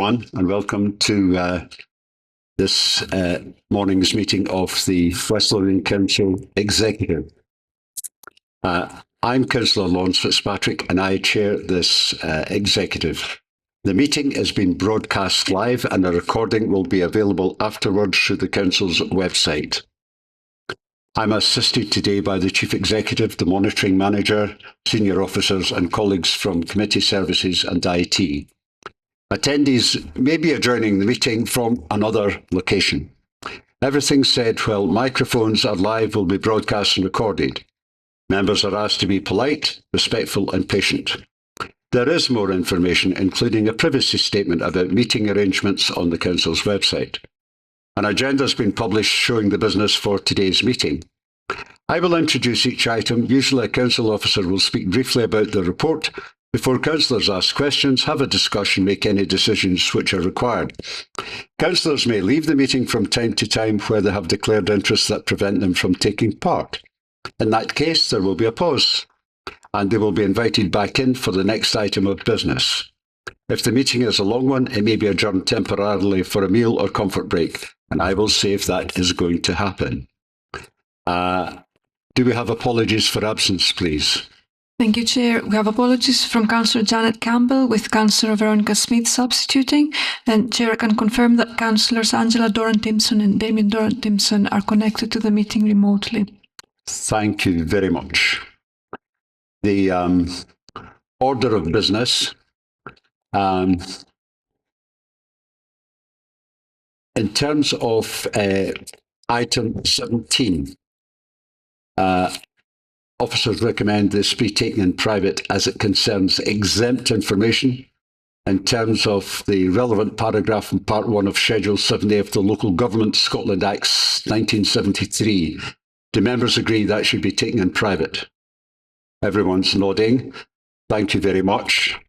everyone, and welcome to this morning's meeting of the West Lothian Council Executive. I'm Councillor Lawrence Fitzpatrick, and I chair this executive. The meeting has been broadcast live, and a recording will be available afterwards through the Council's website. I'm assisted today by the Chief Executive, the Monitoring Manager, senior officers and colleagues from Committee Services and IT. Attendees may be adjourning the meeting from another location. Everything said while microphones are live will be broadcast and recorded. Members are asked to be polite, respectful and patient. There is more information, including a privacy statement about meeting arrangements, on the Council's website. An agenda has been published showing the business for today's meeting. I will introduce each item. Usually a Council officer will speak briefly about the report before councillors ask questions, have a discussion, make any decisions which are required. Councillors may leave the meeting from time to time where they have declared interests that prevent them from taking part. In that case, there will be a pause, and they will be invited back in for the next item of business. If the meeting is a long one, it may be adjourned temporarily for a meal or comfort break, and I will say if that is going to happen. Do we have apologies for absence, please? Thank you, Chair. We have apologies from Councillor Janet Campbell, with Councillor Veronica Smith substituting. And Chair, I can confirm that Councillors Angela Doran-Timpson and Damien Doran-Timpson are connected to the meeting remotely. Thank you very much. The order of business. In terms of item 17, officers recommend this be taken in private as it concerns exempt information in terms of the relevant paragraph in Part 1 of Schedule 7A of the Local Government Scotland Acts 1973. Do members agree that should be taken in private? Everyone's nodding. Thank you very much.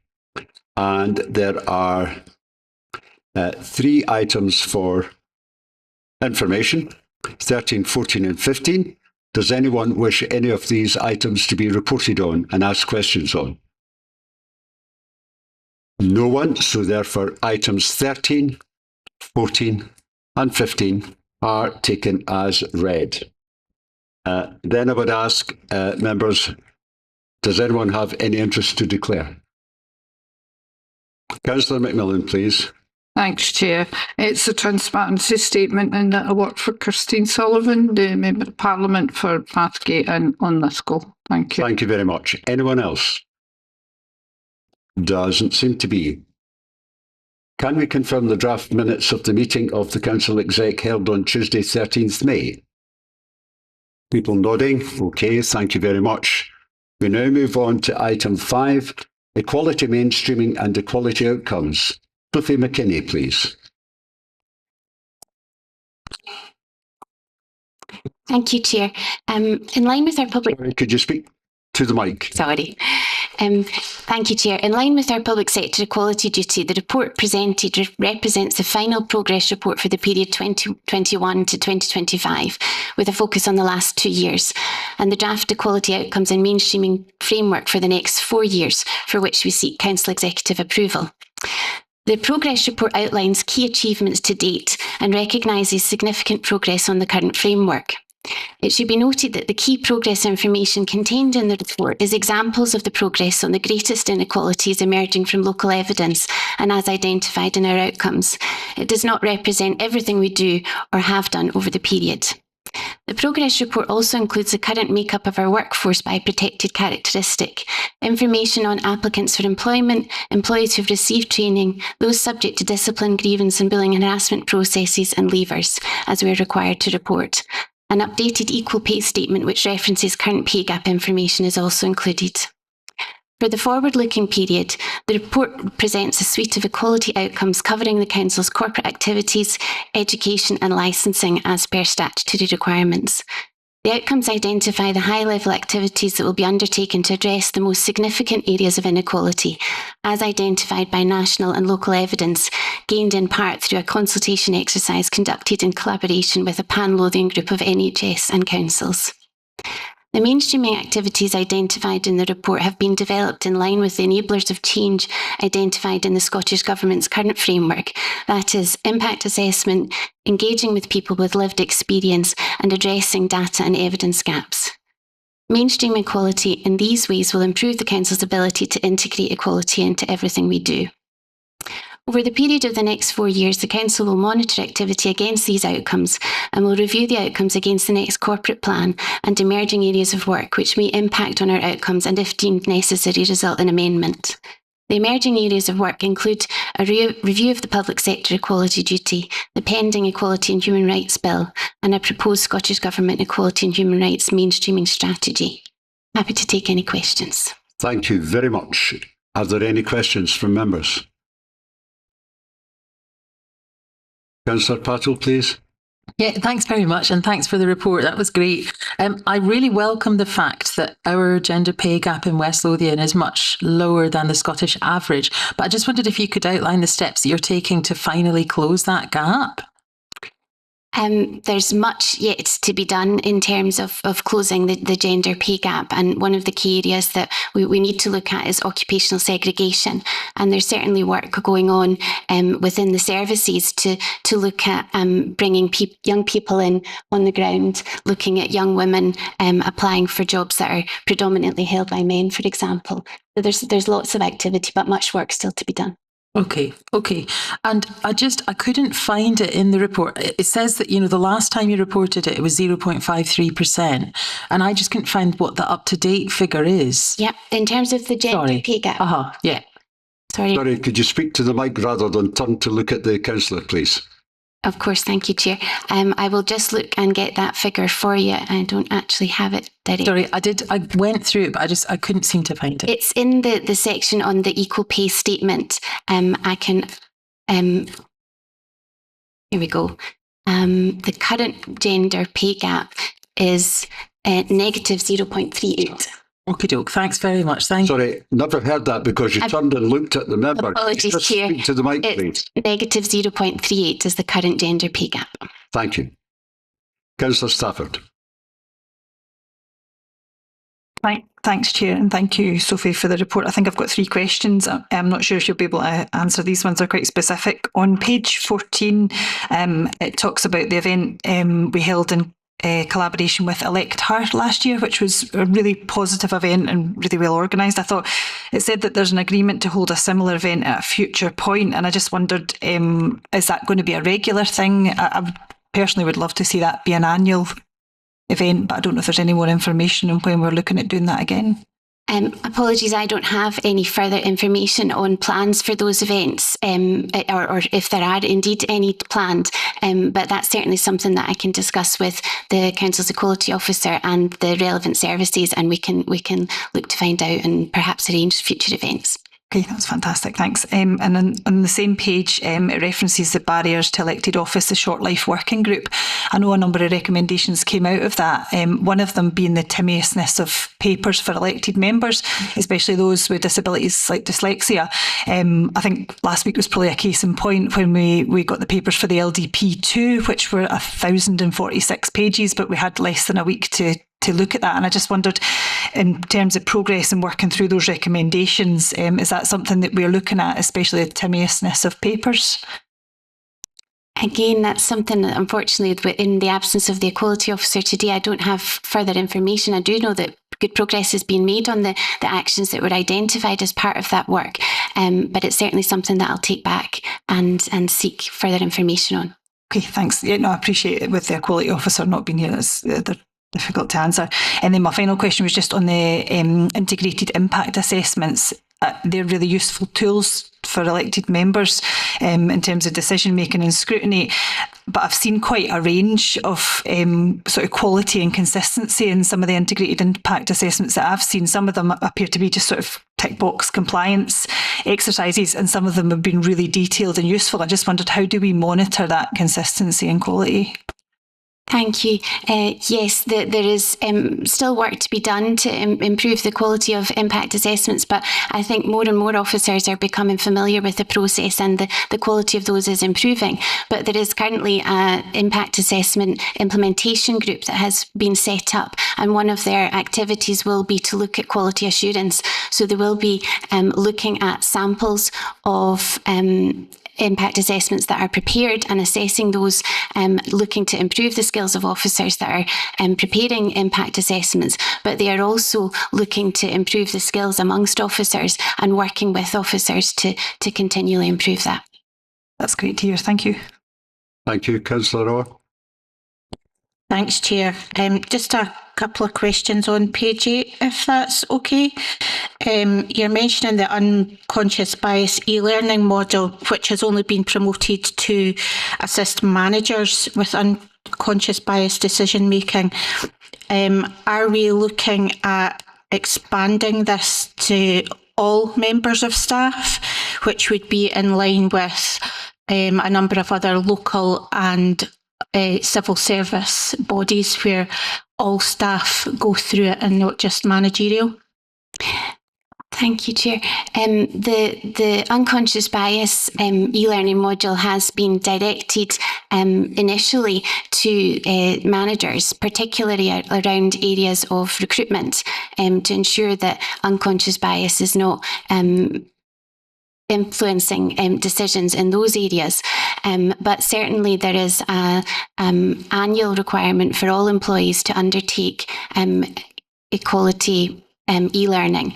And there are 3 items for information, 13, 14 and 15. Does anyone wish any of these items to be reported on and asked questions on? No one, so therefore items 13, 14 and 15 are taken as read. Then I would ask members, does anyone have any interest to declare? Councillor McMillan, please. Thanks, Chair. It's a transparency statement in that I work for Christine Sullivan, the Member of Parliament for Bathgate and Unlisco. Thank you. Thank you very much. Anyone else? Doesn't seem to be. Can we confirm the draft minutes of the meeting of the Council Exec held on Tuesday, 13th May? People nodding. Okay, thank you very much. We now move on to item 5, equality mainstreaming and equality outcomes. Sophie McKinney, please. Thank you, Chair. In line with our public... Sorry, could you speak to the mic? Sorry. Thank you, Chair. In line with our public sector equality duty, the report presented represents the final progress report for the period 2021 to 2025, with a focus on the last 2 years, and the draft equality outcomes and mainstreaming framework for the next 4 years, for which we seek Council Executive approval. The progress report outlines key achievements to date and recognises significant progress on the current framework. It should be noted that the key progress information contained in the report is examples of the progress on the greatest inequalities emerging from local evidence and as identified in our outcomes. It does not represent everything we do or have done over the period. The progress report also includes the current makeup of our workforce by protected characteristic, information on applicants for employment, employees who have received training, those subject to discipline, grievance and bullying and harassment processes, and leavers, as we are required to report. An updated equal pay statement which references current pay gap information is also included. For the forward-looking period, the report presents a suite of equality outcomes covering the Council's corporate activities, education and licensing as per statutory requirements. The outcomes identify the high-level activities that will be undertaken to address the most significant areas of inequality, as identified by national and local evidence, gained in part through a consultation exercise conducted in collaboration with a pan-Lothian group of NHS and councils. The The mainstreaming activities identified in the report have been developed in line with the enablers of change identified in the Scottish Government's current framework, that is, impact assessment, engaging with people with lived experience, and addressing data and evidence gaps. Mainstream equality in these ways will improve the Council's ability to integrate equality into everything we do. Over the period of the next 4 years, the Council will monitor activity against these outcomes and will review the outcomes against the next corporate plan and emerging areas of work which may impact on our outcomes and, if deemed necessary, result in amendment. The emerging areas of work include a review of the public sector equality duty, the pending Equality and Human Rights Bill, and a proposed Scottish Government Equality and Human Rights mainstreaming strategy. Happy to take any questions. Thank you very much. Are there any questions from members? Councillor Patel, please. Yeah, thanks very much, and thanks for the report. That was great. I really welcome the fact that our gender pay gap in West Lothian is much lower than the Scottish average, but I just wondered if you could outline the steps that you're taking to finally close that gap. There's much yet to be done in terms of closing the gender pay gap, and one of the key areas that we need to look at is occupational segregation, and there's certainly work going on within the services to look at bringing young people in on the ground, looking at young women applying for jobs that are predominantly held by men, for example. So there's lots of activity, but much work still to be done. Okay. And I couldn't find it in the report. It says that, the last time you reported it was 0.53%. And I just couldn't find what the up-to-date figure is. Yeah, in terms of the gender pay gap. Yeah. Sorry, could you speak to the mic rather than turn to look at the councillor, please? Of course, thank you, Chair. I will just look and get that figure for you. I don't actually have it directly. Sorry, I went through it, but I couldn't seem to find it. It's in the section on the equal pay statement. I can, here we go. The current gender pay gap is negative 0.38. Okie doke, thanks very much. Sorry, never heard that because you turned and looked at the member. Apologies, just Chair. Speak to the mic, please. Negative 0.38 is the current gender pay gap. Thank you. Councillor Stafford. Thanks, Chair, and thank you, Sophie, for the report. I think I've got 3 questions. I'm not sure if you'll be able to answer these ones. They're quite specific. On page 14, it talks about the event we held in collaboration with Elect Heart last year, which was a really positive event and really well organised. I thought it said that there's an agreement to hold a similar event at a future point, and I just wondered, is that going to be a regular thing? I personally would love to see that be an annual event, but I don't know if there's any more information on when we're looking at doing that again. Apologies, I don't have any further information on plans for those events, or if there are indeed any planned, but that's certainly something that I can discuss with the Council's Equality Officer and the relevant services, and we can look to find out and perhaps arrange future events. Okay, that's fantastic, thanks. And on the same page, it references the Barriers to Elected Office, the Short Life Working Group. I know a number of recommendations came out of that, one of them being the timiousness of papers for elected members, especially those with disabilities like dyslexia. I think last week was probably a case in point when we got the papers for the LDP2, which were 1,046 pages, but we had less than a week to look at that. And I just wondered, in terms of progress and working through those recommendations, is that something that we're looking at, especially the timiousness of papers? Again, that's something that, unfortunately, in the absence of the Equality Officer today, I don't have further information. I do know that good progress has been made on the actions that were identified as part of that work, but it's certainly something that I'll take back and seek further information on. Okay, thanks. Yeah, no, I appreciate it with the Equality Officer not being here. They're difficult to answer. And then my final question was just on the integrated impact assessments. They're really useful tools for elected members in terms of decision making and scrutiny, but I've seen quite a range of sort of quality and consistency in some of the integrated impact assessments that I've seen. Some of them appear to be just sort of tick box compliance exercises, and some of them have been really detailed and useful. I just wondered, how do we monitor that consistency and quality? Thank you. Yes, there is still work to be done to improve the quality of impact assessments, but I think more and more officers are becoming familiar with the process and the quality of those is improving. But there is currently an impact assessment implementation group that has been set up, and one of their activities will be to look at quality assurance. So they will be looking at samples of impact assessments that are prepared and assessing those, looking to improve the skills of officers that are preparing impact assessments, but they are also looking to improve the skills amongst officers and working with officers to continually improve that. That's great to hear. Thank you. Thank you, Councillor Orr. Thanks, Chair. Just a couple of questions on page 8, if that's okay. You're mentioning the unconscious bias e-learning model, which has only been promoted to assist managers with unconscious bias decision making. Are we looking at expanding this to all members of staff, which would be in line with a number of other local and civil service bodies where all staff go through it and not just managerial? Thank you, Chair. The unconscious bias e-learning module has been directed initially to managers, particularly around areas of recruitment, to ensure that unconscious bias is not influencing decisions in those areas. But certainly there is an annual requirement for all employees to undertake equality e-learning.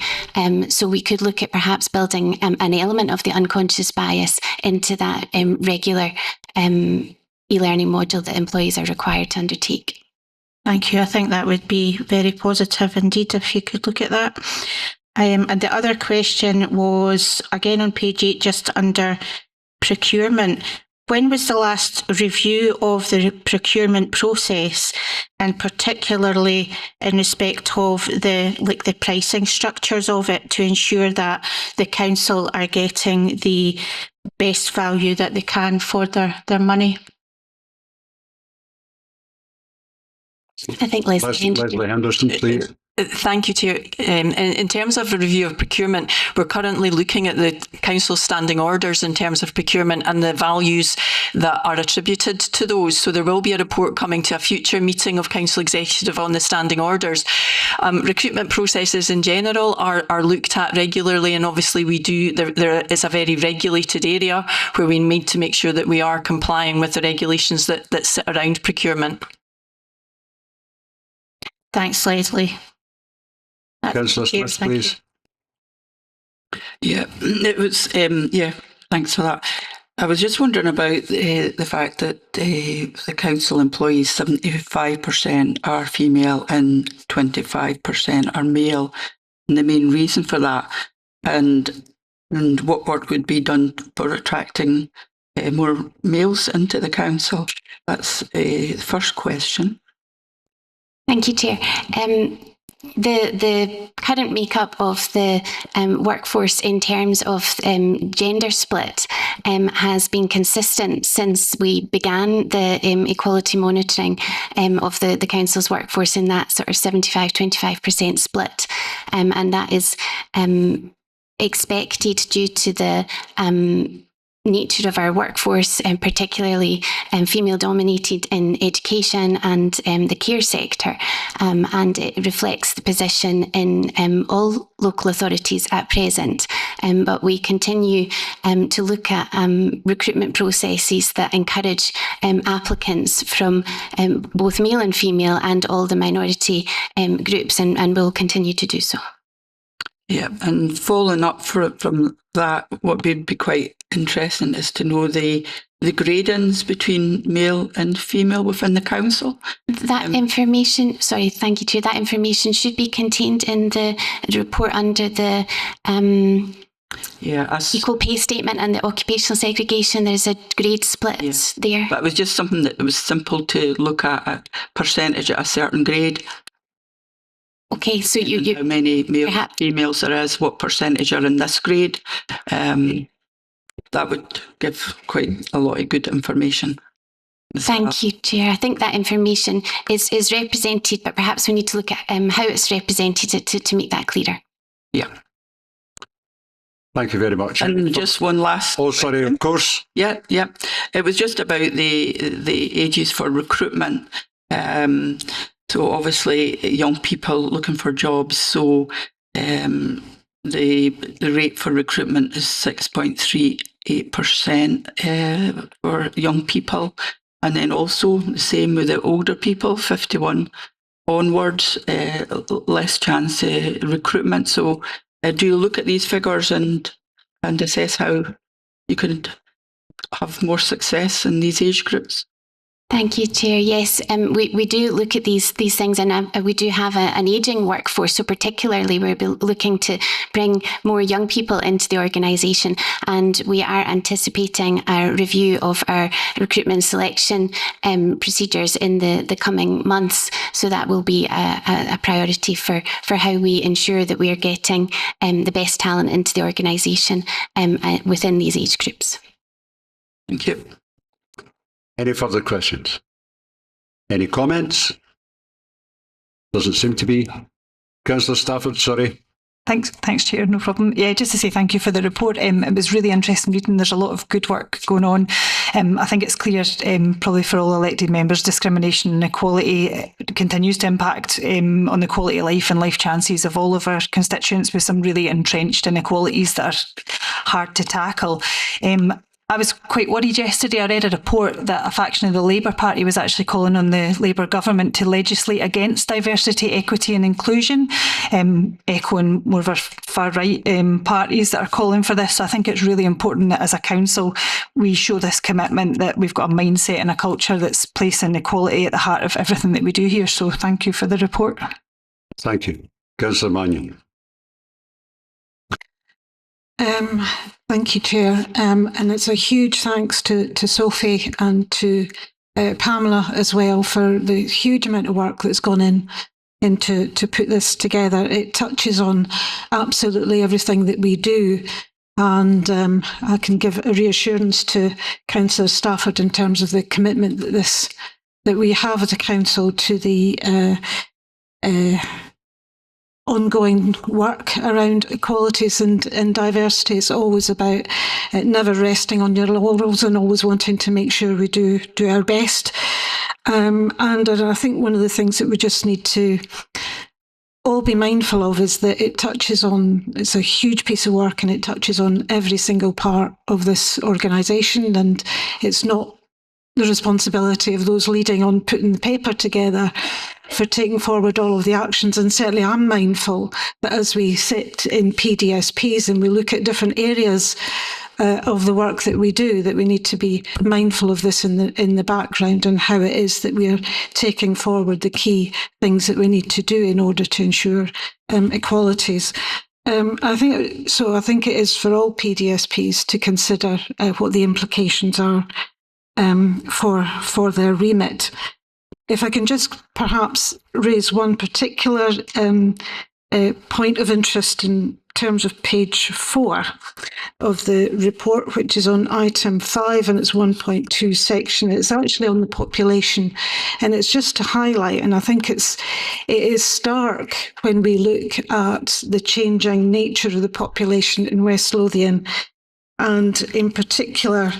So we could look at perhaps building an element of the unconscious bias into that regular e-learning module that employees are required to undertake. Thank you. I think that would be very positive indeed if you could look at that. And the other question was, again on page 8, just under procurement. When was the last review of the procurement process, and particularly in respect of the pricing structures of it, to ensure that the council are getting the best value that they can for their money? I think Leslie Henderson, please. Thank you, Chair. In terms of a review of procurement, we're currently looking at the Council standing orders in terms of procurement and the values that are attributed to those. So there will be a report coming to a future meeting of Council Executive on the standing orders. Recruitment processes in general are looked at regularly, and obviously there is a very regulated area where we need to make sure that we are complying with the regulations that sit around procurement. Thanks, Leslie. Councillor Smith, please. Yeah, it was. Thanks for that. I was just wondering about the fact that the council employees, 75% are female and 25% are male, and the main reason for that, and what work would be done for attracting more males into the council. That's the first question. Thank you, Chair. The current makeup of the workforce in terms of gender split has been consistent since we began the equality monitoring of the council's workforce in that sort of 75-25% split. And that is expected due to the nature of our workforce, and particularly female dominated in education and the care sector, and it reflects the position in all local authorities at present, but we continue to look at recruitment processes that encourage applicants from both male and female and all the minority groups, and will continue to do so. Yeah, and following up from that, what would be quite interesting is to know the gradings between male and female within the council. That information, sorry, thank you, Chair, that information should be contained in the report under the equal pay statement and the occupational segregation. There's a grade split there. But it was just something that was simple to look at percentage at a certain grade. Okay, so you how many male females there is, what percentage are in this grade. That would give quite a lot of good information. Thank you, Chair. I think that information is represented, but perhaps we need to look at how it's represented to make that clearer. Yeah. Thank you very much. And just one last. Oh, sorry, of course. Yeah. It was just about the ages for recruitment. So obviously, young people looking for jobs. So the rate for recruitment is 6.38% for young people, and then also the same with the older people, 51 onwards, less chance of recruitment. So do you look at these figures and assess how you could have more success in these age groups? Thank you, Chair. Yes, we do look at these things, and we do have an ageing workforce. So particularly, we're looking to bring more young people into the organisation, and we are anticipating a review of our recruitment selection procedures in the coming months. So that will be a priority for how we ensure that we are getting the best talent into the organisation within these age groups. Thank you. Any further questions? Any comments? Doesn't seem to be. Councillor Stafford, sorry. Thanks, Chair. No problem. Yeah, just to say thank you for the report. It was really interesting reading. There's a lot of good work going on. I think it's clear, probably for all elected members, discrimination and equality continues to impact on the quality of life and life chances of all of our constituents, with some really entrenched inequalities that are hard to tackle. I was quite worried yesterday. I read a report that a faction of the Labour Party was actually calling on the Labour government to legislate against diversity, equity and inclusion, echoing more of our far-right parties that are calling for this. So I think it's really important that as a council we show this commitment, that we've got a mindset and a culture that's placing equality at the heart of everything that we do here. So thank you for the report. Thank you. Councillor Mannion. Thank you, Chair. And it's a huge thanks to Sophie and to Pamela as well for the huge amount of work that's gone into to put this together. It touches on absolutely everything that we do. And I can give a reassurance to Councillor Stafford in terms of the commitment that we have as a council to the ongoing work around equalities and diversity. Is always about never resting on your laurels and always wanting to make sure we do our best. And I think one of the things that we just need to all be mindful of is that it's a huge piece of work, and it touches on every single part of this organisation, and it's not the responsibility of those leading on putting the paper together for taking forward all of the actions. And certainly I'm mindful that as we sit in PDSPs and we look at different areas of the work that we do, that we need to be mindful of this in the background, and how it is that we are taking forward the key things that we need to do in order to ensure equalities. I think it is for all PDSPs to consider what the implications are for their remit. If I can just perhaps raise one particular point of interest in terms of page 4 of the report, which is on item 5, and it's 1.2 section. It's actually on the population, and it's just to highlight, and I think it is stark when we look at the changing nature of the population in West Lothian, and in particular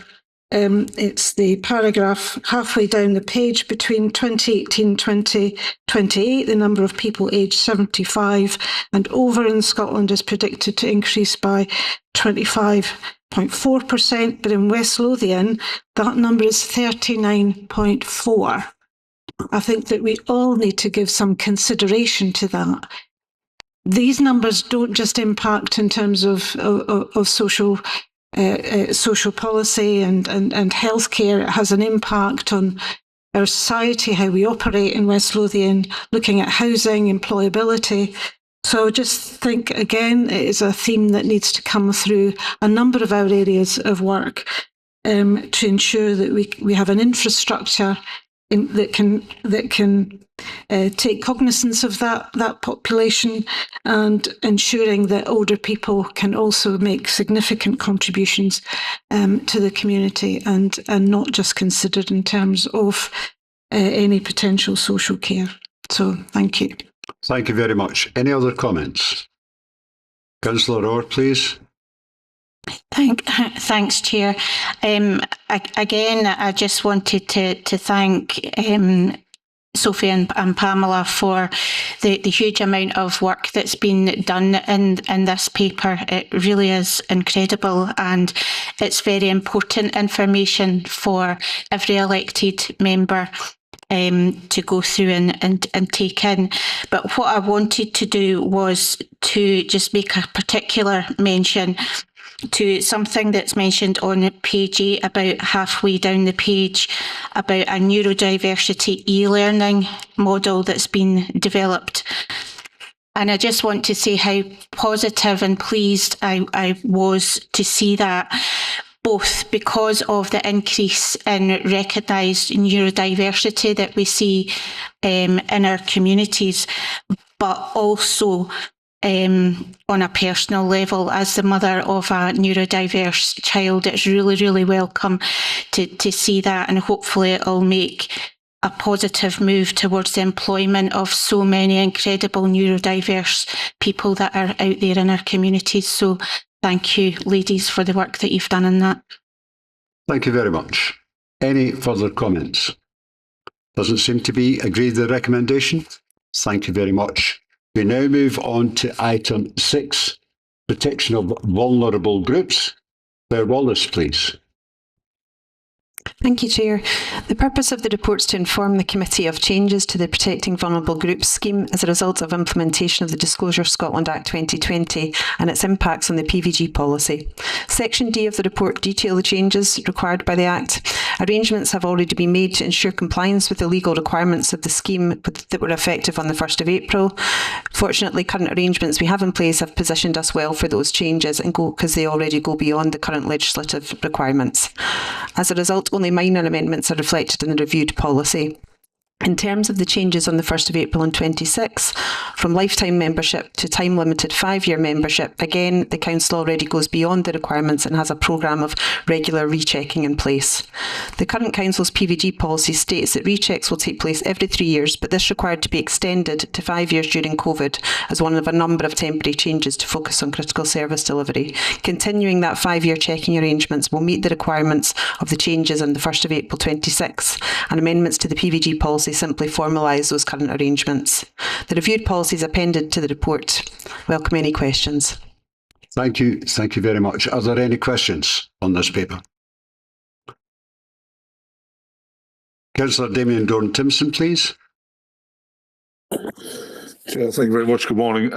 it's the paragraph halfway down the page between 2018 and 2028. The number of people aged 75 and over in Scotland is predicted to increase by 25.4%, but in West Lothian, that number is 39.4. I think that we all need to give some consideration to that. These numbers don't just impact in terms of social policy and healthcare. It has an impact on our society, how we operate in West Lothian, looking at housing, employability. So I just think, again, it is a theme that needs to come through a number of our areas of work to ensure that we have an infrastructure that can take cognizance of that population, and ensuring that older people can also make significant contributions to the community, and not just considered in terms of any potential social care. So thank you. Thank you very much. Any other comments? Councillor Orr, please. Thanks, Chair. Again, I just wanted to thank Sophie and Pamela for the huge amount of work that's been done in this paper. It really is incredible, and it's very important information for every elected member to go through and take in. But what I wanted to do was to just make a particular mention to something that's mentioned on page 8, about halfway down the page, about a neurodiversity e-learning model that's been developed. And I just want to say how positive and pleased I was to see that, both because of the increase in recognised neurodiversity that we see in our communities, but also on a personal level. As the mother of a neurodiverse child, it's really, really welcome to see that, and hopefully it'll make a positive move towards the employment of so many incredible neurodiverse people that are out there in our communities. So thank you, ladies, for the work that you've done in that. Thank you very much. Any further comments? Doesn't seem to be. Agree with the recommendation? Thank you very much. We now move on to item 6, protection of vulnerable groups. Claire Wallace, please. Thank you, Chair. The purpose of the report is to inform the Committee of changes to the Protecting Vulnerable Groups scheme as a result of implementation of the Disclosure Scotland Act 2020 and its impacts on the PVG policy. Section D of the report detail the changes required by the Act. Arrangements have already been made to ensure compliance with the legal requirements of the scheme that were effective on the 1st of April. Fortunately, current arrangements we have in place have positioned us well for those changes, and because they already go beyond the current legislative requirements. As a result, only minor amendments are reflected in the reviewed policy. In terms of the changes on the 1st of April and 26, from lifetime membership to time-limited 5-year membership, again, the Council already goes beyond the requirements and has a programme of regular rechecking in place. The current Council's PVG policy states that rechecks will take place every 3 years, but this required to be extended to 5 years during COVID as one of a number of temporary changes to focus on critical service delivery. Continuing that 5-year checking arrangements will meet the requirements of the changes on the 1st of April 26, and amendments to the PVG policy simply formalise those current arrangements. The reviewed policy is appended to the report. Welcome any questions. Thank you. Thank you very much. Are there any questions on this paper? Councillor Damien Doran-Timpson, please. Chair, thank you very much. Good morning.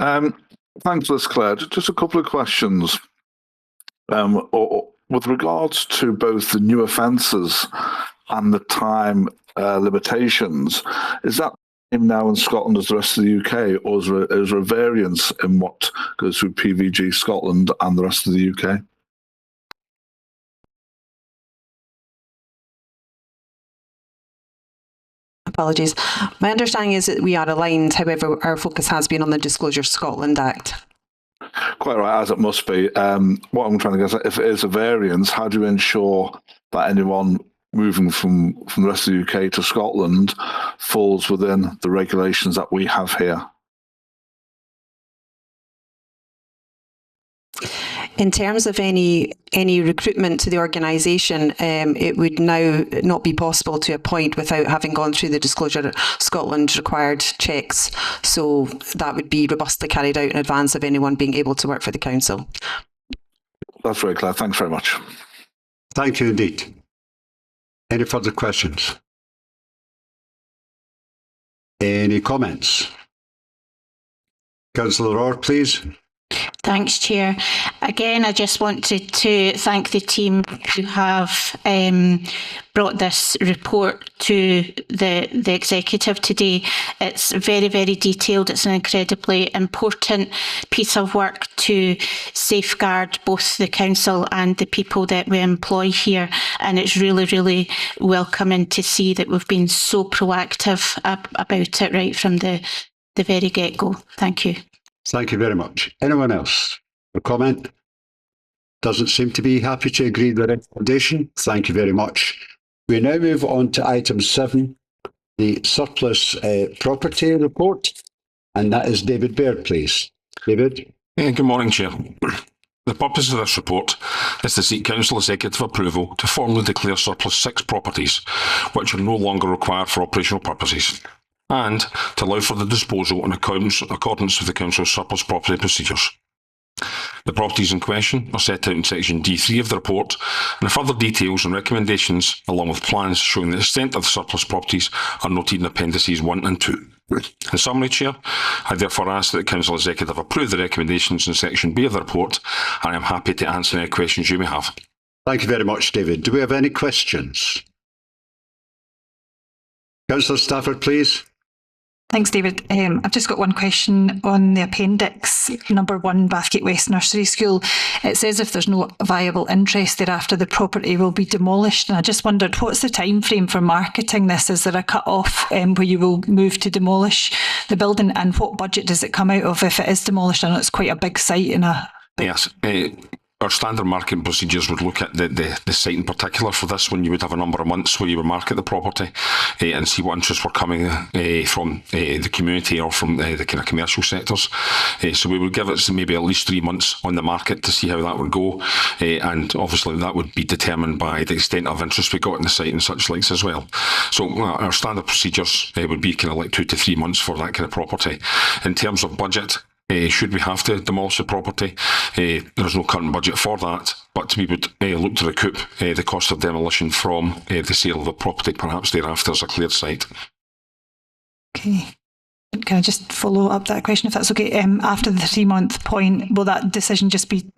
Thanks for this, Claire. Just a couple of questions. With regards to both the new offences and the time limitations, is that now in Scotland as the rest of the UK, or is there a variance in what goes through PVG Scotland and the rest of the UK? Apologies. My understanding is that we are aligned, however, our focus has been on the Disclosure Scotland Act. Quite right, as it must be. What I'm trying to get at, if it is a variance, how do you ensure that anyone moving from the rest of the UK to Scotland falls within the regulations that we have here? In terms of any recruitment to the organisation, it would now not be possible to appoint without having gone through the Disclosure Scotland required checks. So that would be robustly carried out in advance of anyone being able to work for the council. That's very clear. Thanks very much. Thank you indeed. Any further questions? Any comments? Councillor Orr, please. Thanks, Chair. Again, I just wanted to thank the team who have brought this report to the executive today. It's very, very detailed. It's an incredibly important piece of work to safeguard both the council and the people that we employ here. And it's really, really welcoming to see that we've been so proactive about it right from the very get-go. Thank you. Thank you very much. Anyone else? A comment? Doesn't seem to be happy to agree with the recommendation. Thank you very much. We now move on to item 7, the surplus property report, and that is David Baird, please. David? Good morning, Chair. The purpose of this report is to seek Council Executive approval to formally declare surplus 6 properties which are no longer required for operational purposes, and to allow for the disposal in accordance with the Council's surplus property procedures. The properties in question are set out in section D3 of the report, and the further details and recommendations, along with plans showing the extent of the surplus properties, are noted in appendices 1 and 2. In summary, Chair, I therefore ask that the Council Executive approve the recommendations in section B of the report, and I am happy to answer any questions you may have. Thank you very much, David. Do we have any questions? Councillor Stafford, please. Thanks, David. I've just got one question on the appendix, number 1, Bathgate West Nursery School. It says if there's no viable interest thereafter, the property will be demolished. And I just wondered, what's the time frame for marketing this? Is there a cut-off where you will move to demolish the building? And what budget does it come out of if it is demolished? I know it's quite a big site and a... Yes. Our standard marketing procedures would look at the site in particular for this one. You would have a number of months where you would market the property and see what interests were coming from the community or from the kind of commercial sectors. So we would give it maybe at least 3 months on the market to see how that would go. And obviously that would be determined by the extent of interest we got in the site and such likes as well. So our standard procedures would be kind of like 2 to 3 months for that kind of property. In terms of budget, should we have to demolish the property, there is no current budget for that, but we would look to recoup the cost of demolition from the sale of the property, perhaps thereafter as a cleared site. Okay. Can I just follow up that question, if that's okay? After the 3-month point, will that decision just be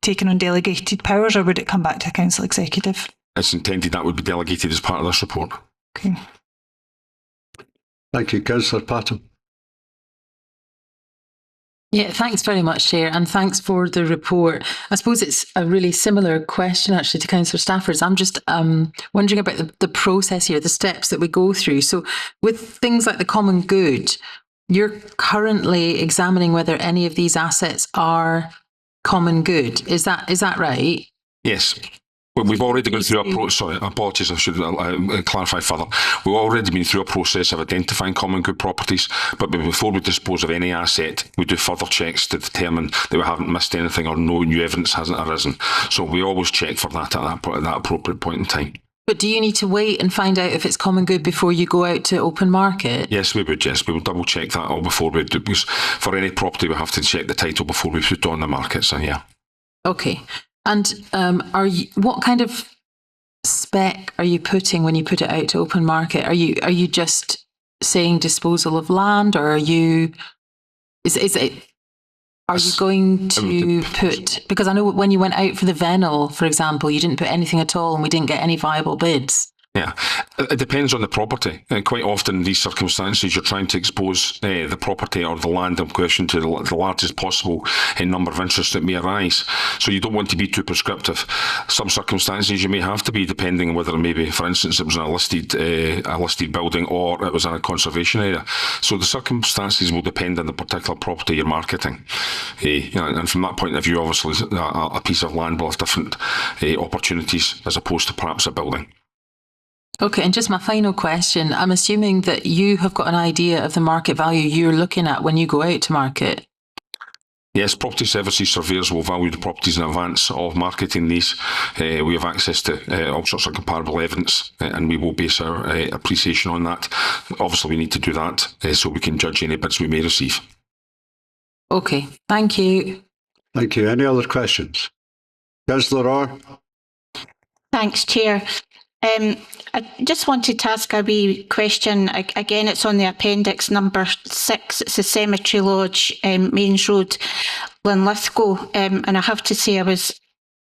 taken on delegated powers, or would it come back to the Council Executive? It's intended that would be delegated as part of this report. Okay. Thank you. Councillor Patton. Yeah, thanks very much, Chair, and thanks for the report. I suppose it's a really similar question actually to Councillor Stafford's. I'm just wondering about the process here, the steps that we go through. So with things like the common good, you're currently examining whether any of these assets are common good. Is that right? Yes. We've already gone through a process. Sorry, apologies, I should clarify further. We've already been through a process of identifying common good properties, but before we dispose of any asset, we do further checks to determine that we haven't missed anything or no new evidence hasn't arisen. So we always check for that at that appropriate point in time. But do you need to wait and find out if it's common good before you go out to open market? Yes, we would. Yes, we will double check that all before we do. Because for any property, we have to check the title before we put it on the market. So yeah. Okay. And what kind of spec are you putting when you put it out to open market? Are you just saying disposal of land, or are you going to put, because I know when you went out for the Venel, for example, you didn't put anything at all and we didn't get any viable bids. Yeah, it depends on the property. Quite often in these circumstances, you're trying to expose the property or the land in question to the largest possible number of interests that may arise. So you don't want to be too prescriptive. Some circumstances you may have to be, depending on whether maybe, for instance, it was in a listed building or it was in a conservation area. So the circumstances will depend on the particular property you're marketing. And from that point of view, obviously, a piece of land will have different opportunities as opposed to perhaps a building. Okay, and just my final question. I'm assuming that you have got an idea of the market value you're looking at when you go out to market. Yes, property services surveyors will value the properties in advance of marketing these. We have access to all sorts of comparable evidence and we will base our appreciation on that. Obviously, we need to do that so we can judge any bids we may receive. Okay, thank you. Thank you. Any other questions? Councillor Orr? Thanks, Chair. I just wanted to ask a wee question. Again, it's on the appendix number 6. It's the Cemetery Lodge, Mains Road, Linlithgow. And I have to say I was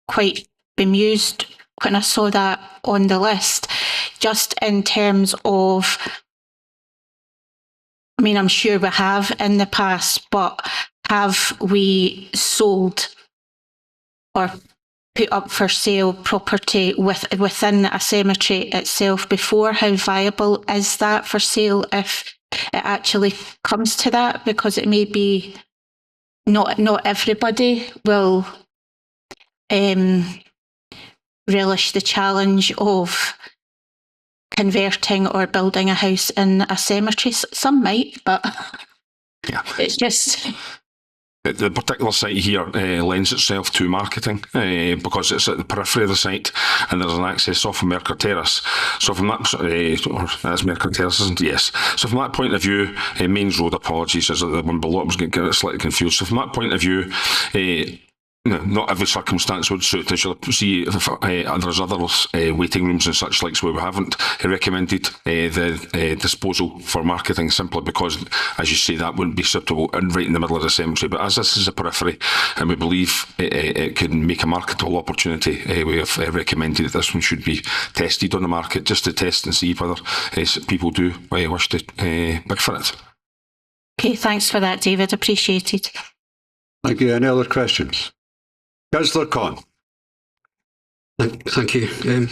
quite bemused when I saw that on the list, just in terms of, I mean, I'm sure we have in the past, but have we sold or put up for sale property within a cemetery itself before? How viable is that for sale if it actually comes to that? Because it may be not everybody will relish the challenge of converting or building a house in a cemetery. Some might, but Yeah. it's just... The particular site here lends itself to marketing because it's at the periphery of the site and there's an access off of Mercer Terrace. So from that, or that's Mercer Terrace, isn't it? Yes. So from that point of view, Mains Road, apologies, is the one below. I was getting slightly confused. So from that point of view, not every circumstance would suit. As you'll see, there's other waiting rooms and such likes where we haven't recommended the disposal for marketing, simply because, as you say, that wouldn't be suitable and right in the middle of the cemetery. But as this is a periphery and we believe it can make a marketable opportunity, we have recommended that this one should be tested on the market just to test and see whether people do wish to bid for it. Okay, thanks for that, David. Appreciated. Thank you. Any other questions? Councillor Conn. Thank you.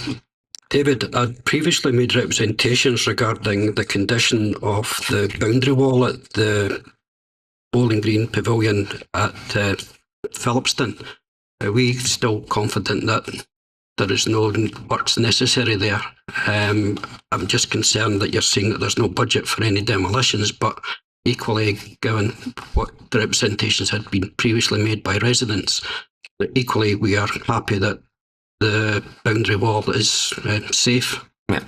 David, I'd previously made representations regarding the condition of the boundary wall at the Bowling Green Pavilion at Phillipston. Are we still confident that there is no works necessary there? I'm just concerned that you're saying that there's no budget for any demolitions, but equally, given what the representations had been previously made by residents, equally we are happy that the boundary wall is safe. Yeah.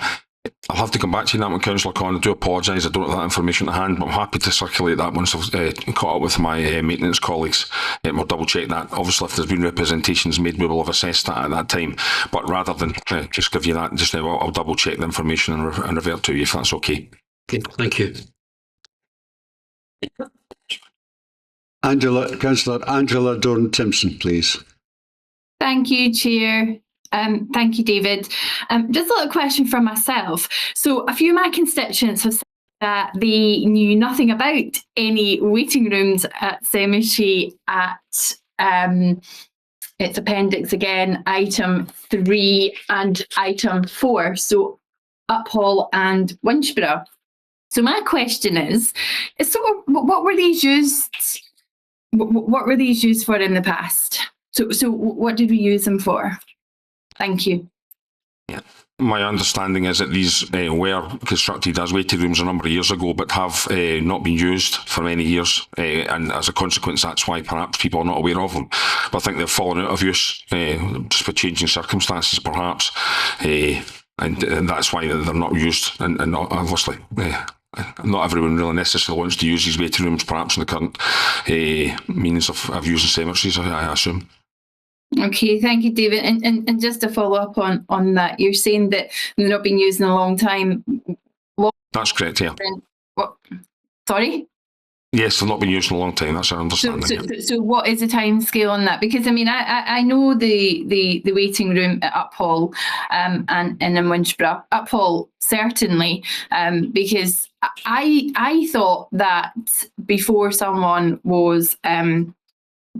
I'll have to come back to you on that one, Councillor Conn. I do apologise, I don't have that information to hand, but I'm happy to circulate that once I've caught up with my maintenance colleagues. We'll double check that. Obviously, if there's been representations made, we will have assessed that at that time. But rather than just give you that just now, I'll double check the information and revert to you if that's okay. Okay, thank you. Councillor Angela Dorn-Timpson, please. Thank you, Chair. Thank you, David. Just a little question for myself. So a few of my constituents have said that they knew nothing about any waiting rooms at cemetery at its appendix again, item 3 and item 4, so Uphall and Winchburgh. So my question is sort of what were these used? What were these used for in the past? So what did we use them for? Thank you. Yeah. My understanding is that these were constructed as waiting rooms a number of years ago, but have not been used for many years, and as a consequence, that's why perhaps people are not aware of them. But I think they've fallen out of use just for changing circumstances, perhaps, and that's why they're not used. And not, obviously, not everyone really necessarily wants to use these waiting rooms, perhaps in the current means of using cemeteries, I assume. Okay, thank you, David. And just to follow up on that, you're saying that they've not been used in a long time. That's correct, yeah. What? Sorry? Yes, they've not been used in a long time. That's our understanding. So what is the time scale on that? Because I mean, I know the waiting room at Uphall and in Winchburgh. Uphall certainly, because I thought that before someone was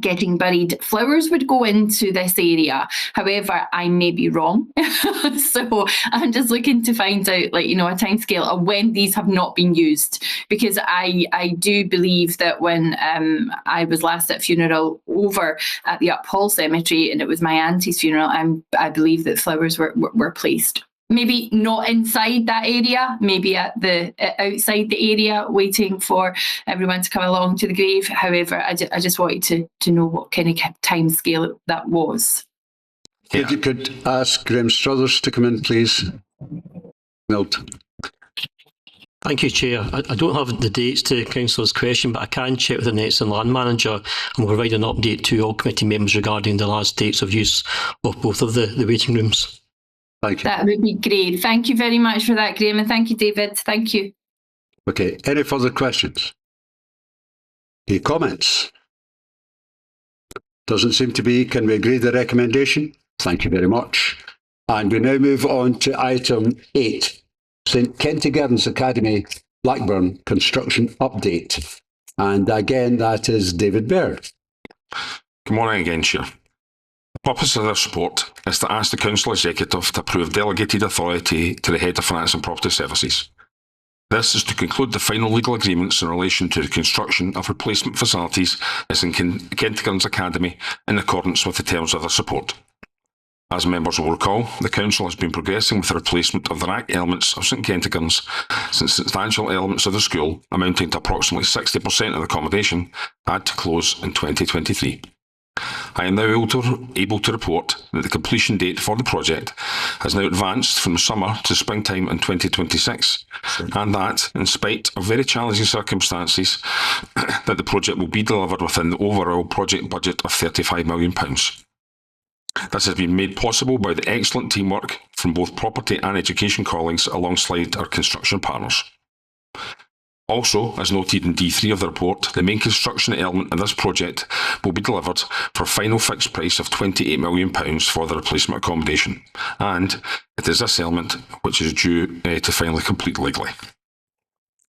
getting buried, flowers would go into this area. However, I may be wrong. So I'm just looking to find out, like, you know, a time scale of when these have not been used, because I do believe that when I was last at a funeral over at the Uphall Cemetery, and it was my auntie's funeral, I believe that flowers were placed. Maybe not inside that area, maybe at the outside the area, waiting for everyone to come along to the grave. However, I just wanted to know what kind of time scale that was. Yeah. If you could ask Graham Struthers to come in, please. Milt. Thank you, Chair. I don't have the dates to Councillor's question, but I can check with the Next and Land Manager and will provide an update to all committee members regarding the last dates of use of both of the waiting rooms. Thank you. That would be great. Thank you very much for that, Graham, and thank you, David. Thank you. Okay, any further questions? Any comments? Doesn't seem to be. Can we agree the recommendation? Thank you very much. And we now move on to item 8, St Kentigern's Academy, Blackburn construction update. And again, that is David Baird. Good morning again, Chair. The purpose of this report is to ask the Council Executive to approve delegated authority to the Head of Finance and Property Services. This is to conclude the final legal agreements in relation to the construction of replacement facilities as in Kentigern's Academy in accordance with the terms of the support. As members will recall, the Council has been progressing with the replacement of the rack elements of St Kentigern's since substantial elements of the school, amounting to approximately 60% of the accommodation, had to close in 2023. I am now able to report that the completion date for the project has now advanced from summer to springtime in 2026, and that, in spite of very challenging circumstances, that the project will be delivered within the overall project budget of £35 million. This has been made possible by the excellent teamwork from both property and education colleagues alongside our construction partners. Also, as noted in D3 of the report, the main construction element of this project will be delivered for a final fixed price of £28 million for the replacement accommodation, and it is this element which is due to finally complete legally.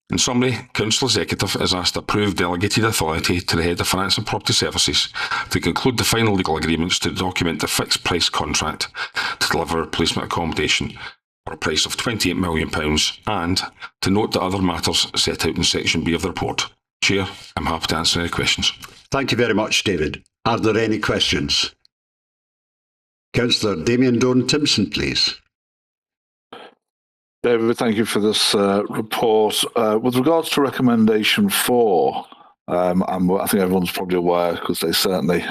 In summary, Council Executive is asked to approve delegated authority to the Head of Finance and Property Services to conclude the final legal agreements to document the fixed price contract to deliver replacement accommodation for a price of £28 million, and to note the other matters set out in Section B of the report. Chair, I'm happy to answer any questions. Thank you very much, David. Are there any questions? Councillor Damien Doran-Timpson, please. David, thank you for this report. With regards to recommendation 4, I think everyone's probably aware, because they certainly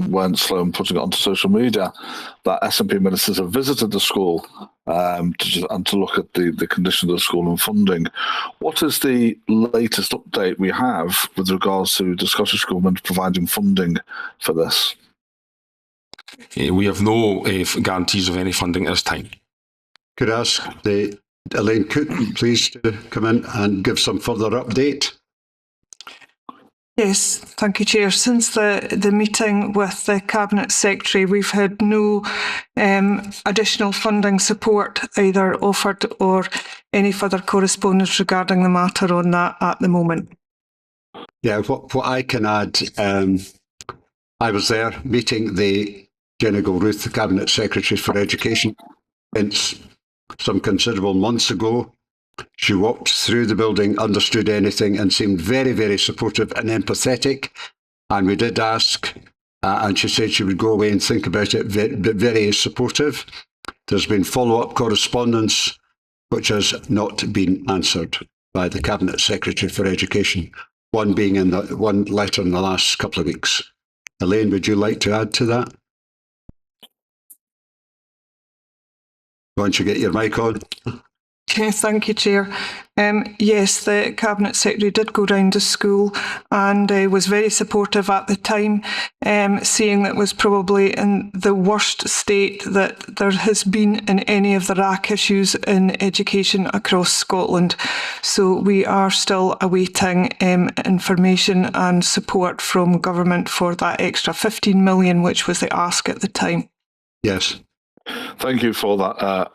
weren't slow in putting it onto social media, that SNP ministers have visited the school to look at the condition of the school and funding. What is the latest update we have with regards to the Scottish Government providing funding for this? We have no guarantees of any funding at this time. Could I ask Elaine Cook, please, to come in and give some further update? Yes, thank you, Chair. Since the meeting with the Cabinet Secretary, we've had no additional funding support either offered or any further correspondence regarding the matter on that at the moment. Yeah, what I can add, I was there meeting the Jenny Gilruth, the Cabinet Secretary for Education, some considerable months ago. She walked through the building, understood anything, and seemed very, very supportive and empathetic. And we did ask, and she said she would go away and think about it, but very supportive. There's been follow-up correspondence which has not been answered by the Cabinet Secretary for Education, one being in one letter in the last couple of weeks. Elaine, would you like to add to that? Why don't you get your mic on? Yes, thank you, Chair. Yes, the Cabinet Secretary did go round the school and was very supportive at the time, seeing that it was probably in the worst state that there has been in any of the RAC issues in education across Scotland. So we are still awaiting information and support from government for that extra 15 million, which was the ask at the time. Yes. Thank you for that,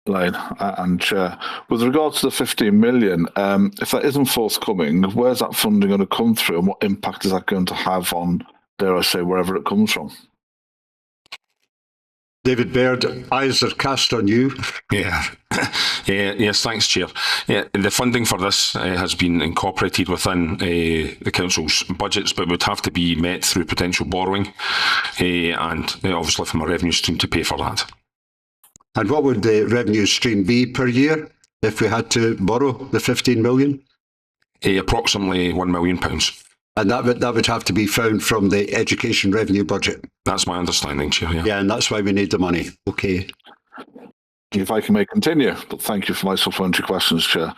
Elaine and Chair. With regards to the 15 million, if that isn't forthcoming, where's that funding going to come through, and what impact is that going to have on, dare I say, wherever it comes from? David Baird, eyes are cast on you. Yes, thanks, Chair. Yeah, the funding for this has been incorporated within the Council's budgets, but would have to be met through potential borrowing and obviously from a revenue stream to pay for that. And what would the revenue stream be per year if we had to borrow the 15 million? Approximately £1 million. And that would have to be found from the education revenue budget? That's my understanding, Chair, yeah. Yeah, and that's why we need the money. Okay. If I may continue, but thank you for my supplementary questions, Chair.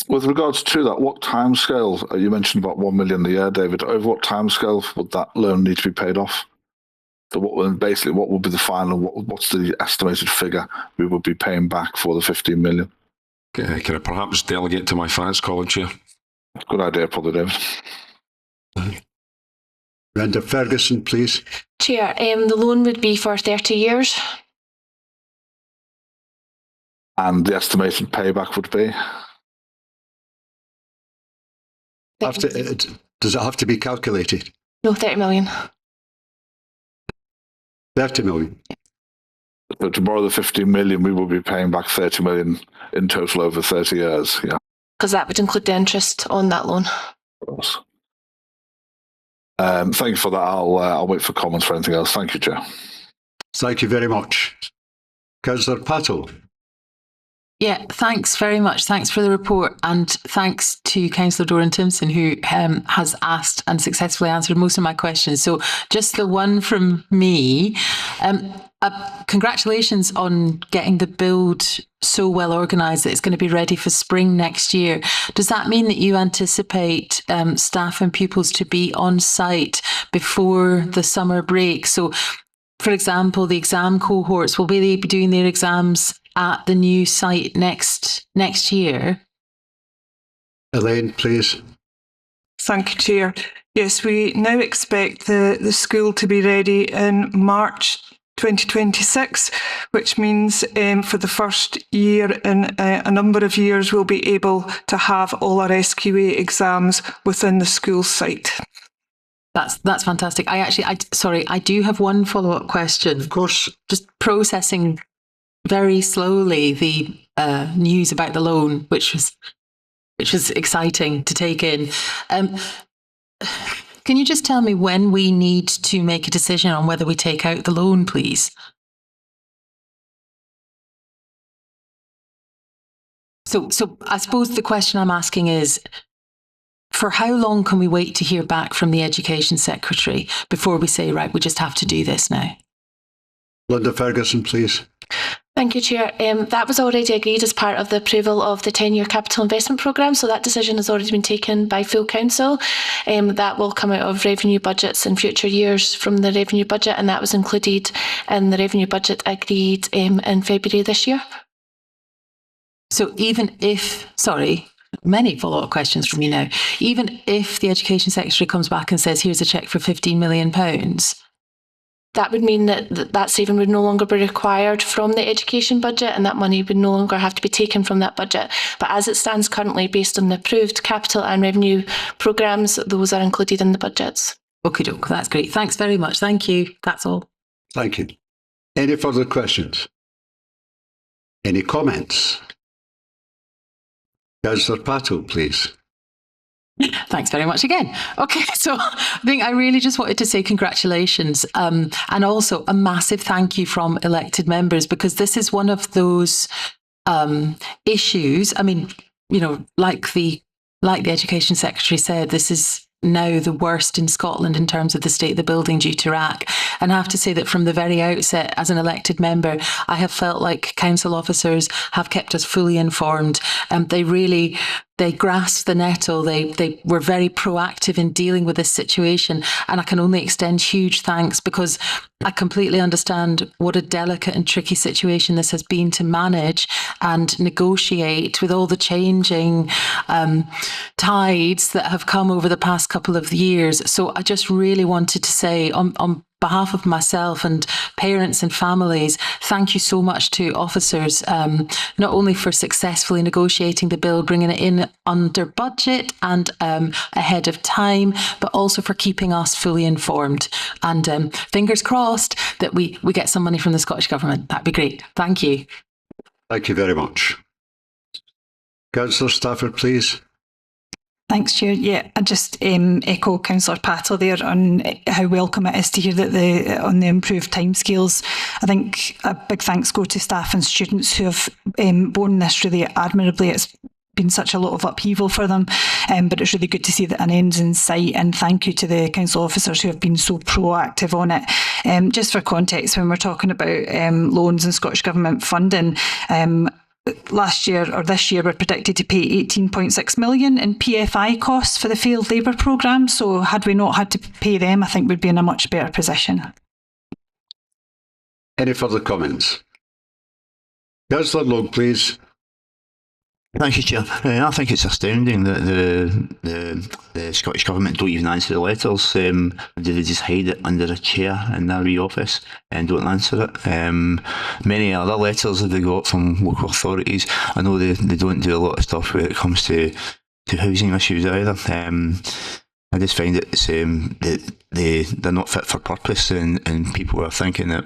With regards to that, what timescale, you mentioned about 1 million a year, David, over what timescale would that loan need to be paid off? So what would be the final? What's the estimated figure we would be paying back for the 15 million? Can I perhaps delegate to my finance colleague, Chair? Good idea, probably, David. Brenda Ferguson, please. Chair, the loan would be for 30 years. And the estimated payback would be? Does it have to be calculated? No, 30 million. 30 million. So to borrow the 15 million, we will be paying back 30 million in total over 30 years. Yeah. Because that would include the interest on that loan. Of course. Thank you for that. I'll wait for comments for anything else. Thank you, Chair. Thank you very much. Councillor Patel. Yeah, thanks very much. Thanks for the report, and thanks to Councillor Doran Timpson, who has asked and successfully answered most of my questions. So just the one from me. Congratulations on getting the build so well organised that it's going to be ready for spring next year. Does that mean that you anticipate staff and pupils to be on site before the summer break? So, for example, the exam cohorts, will they be doing their exams at the new site next year? Elaine, please. Thank you, Chair. Yes, we now expect the school to be ready in March 2026, which means for the first year in a number of years, we'll be able to have all our SQA exams within the school site. That's fantastic. I do have one follow-up question. Of course. Just processing very slowly the news about the loan, which was exciting to take in. Can you just tell me when we need to make a decision on whether we take out the loan, please? So I suppose the question I'm asking is, for how long can we wait to hear back from the Education Secretary before we say, right, we just have to do this now? Linda Ferguson, please. Thank you, Chair. That was already agreed as part of the approval of the 10-year capital investment programme, so that decision has already been taken by full council. That will come out of revenue budgets in future years from the revenue budget, and that was included in the revenue budget agreed in February this year. So even if, many follow-up questions from you now, even if the Education Secretary comes back and says, here's a cheque for £15 million, that would mean that saving would no longer be required from the education budget, and that money would no longer have to be taken from that budget. But as it stands currently, based on the approved capital and revenue programmes, those are included in the budgets. Okie doke, that's great. Thanks very much. Thank you. That's all. Thank you. Any further questions? Any comments? Councillor Patel, please. Thanks very much again. Okay, so I think I really just wanted to say congratulations and also a massive thank you from elected members, because this is one of those issues. I mean, you know, like the Education Secretary said, this is now the worst in Scotland in terms of the state of the building due to RAC. And I have to say that from the very outset, as an elected member, I have felt like council officers have kept us fully informed. They grasped the nettle. They were very proactive in dealing with this situation. And I can only extend huge thanks, because I completely understand what a delicate and tricky situation this has been to manage and negotiate with all the changing tides that have come over the past couple of years. So I just really wanted to say on behalf of myself and parents and families, thank you so much to officers, not only for successfully negotiating the bill, bringing it in under budget and ahead of time, but also for keeping us fully informed. And fingers crossed that we get some money from the Scottish Government. That'd be great. Thank you. Thank you very much. Councillor Stafford, please. Thanks, Chair. Yeah, I just echo Councillor Patel there on how welcome it is to hear that on the improved timescales. I think a big thanks go to staff and students who have borne this really admirably. It's been such a lot of upheaval for them, but it's really good to see that an end's in sight, and thank you to the council officers who have been so proactive on it. Just for context, when we're talking about loans and Scottish Government funding, last year or this year we're predicted to pay 18.6 million in PFI costs for the failed labour programme. So had we not had to pay them, I think we'd be in a much better position. Any further comments? Councillor Logue, please. Thank you, Chair. I think it's astounding that the Scottish Government don't even answer the letters. Do they just hide it under a chair in their wee office and don't answer it? Many other letters have they got from local authorities. I know they don't do a lot of stuff when it comes to housing issues either. I just find it's that they're not fit for purpose, and people are thinking that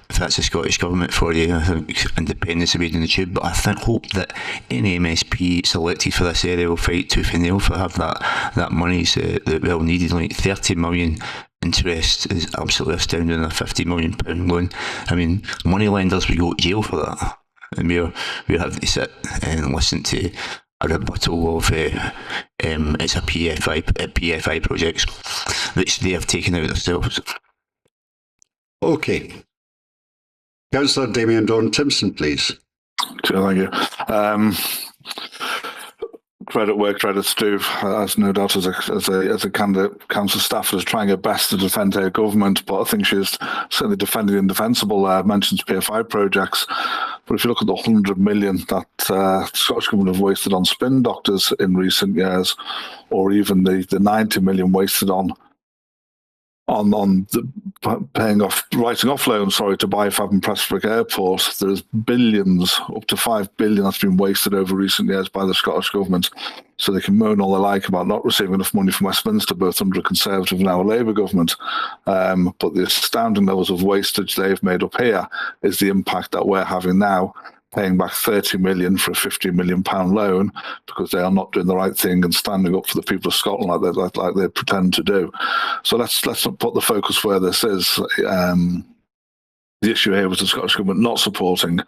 if that's the Scottish Government for you, I think independence will be in the tube. But I hope that any MSP selected for this area will fight tooth and nail for have that money that well needed. Like 30 million interest is absolutely astounding. A £50 million loan. I mean, money lenders would go to jail for that, and we're having to sit and listen to a rebuttal of it's a PFI projects which they have taken out themselves. Okay. Councillor Damien Dorn-Timpson, please. Thank you. Credit where credit's due, as no doubt as a candidate council staffer is trying her best to defend her government, but I think she's certainly defending the indefensible. Mentions PFI projects, but if you look at the 100 million that Scottish Government have wasted on spin doctors in recent years, or even the 90 million wasted on the writing off loans, to buy Fab and Prestwick Airport, there's billions, up to 5 billion that's been wasted over recent years by the Scottish Government. So they can moan all they like about not receiving enough money from Westminster, both under a Conservative and now a Labour government. But the astounding levels of wastage they've made up here is the impact that we're having now, paying back 30 million for a £50 million loan because they are not doing the right thing and standing up for the people of Scotland like they pretend to do. So let's not put the focus where this is. The issue here was the Scottish Government not supporting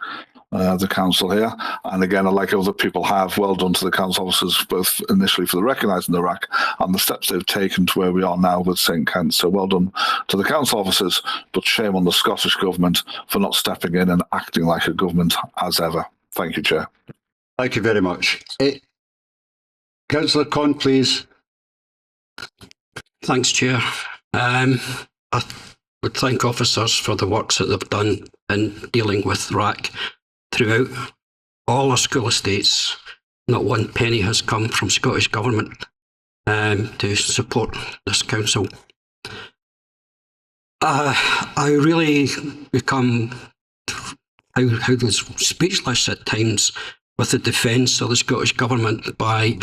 the council here. And again, like other people have, well done to the council officers, both initially for the recognising the RAC and the steps they've taken to where we are now with St Kent. So well done to the council officers, but shame on the Scottish Government for not stepping in and acting like a government as ever. Thank you, Chair. Thank you very much. Councillor Conn, please. Thanks, Chair. I would thank officers for the works that they've done in dealing with RAC throughout all our school estates. Not one penny has come from Scottish Government to support this council. I really become speechless at times with the defence of the Scottish Government by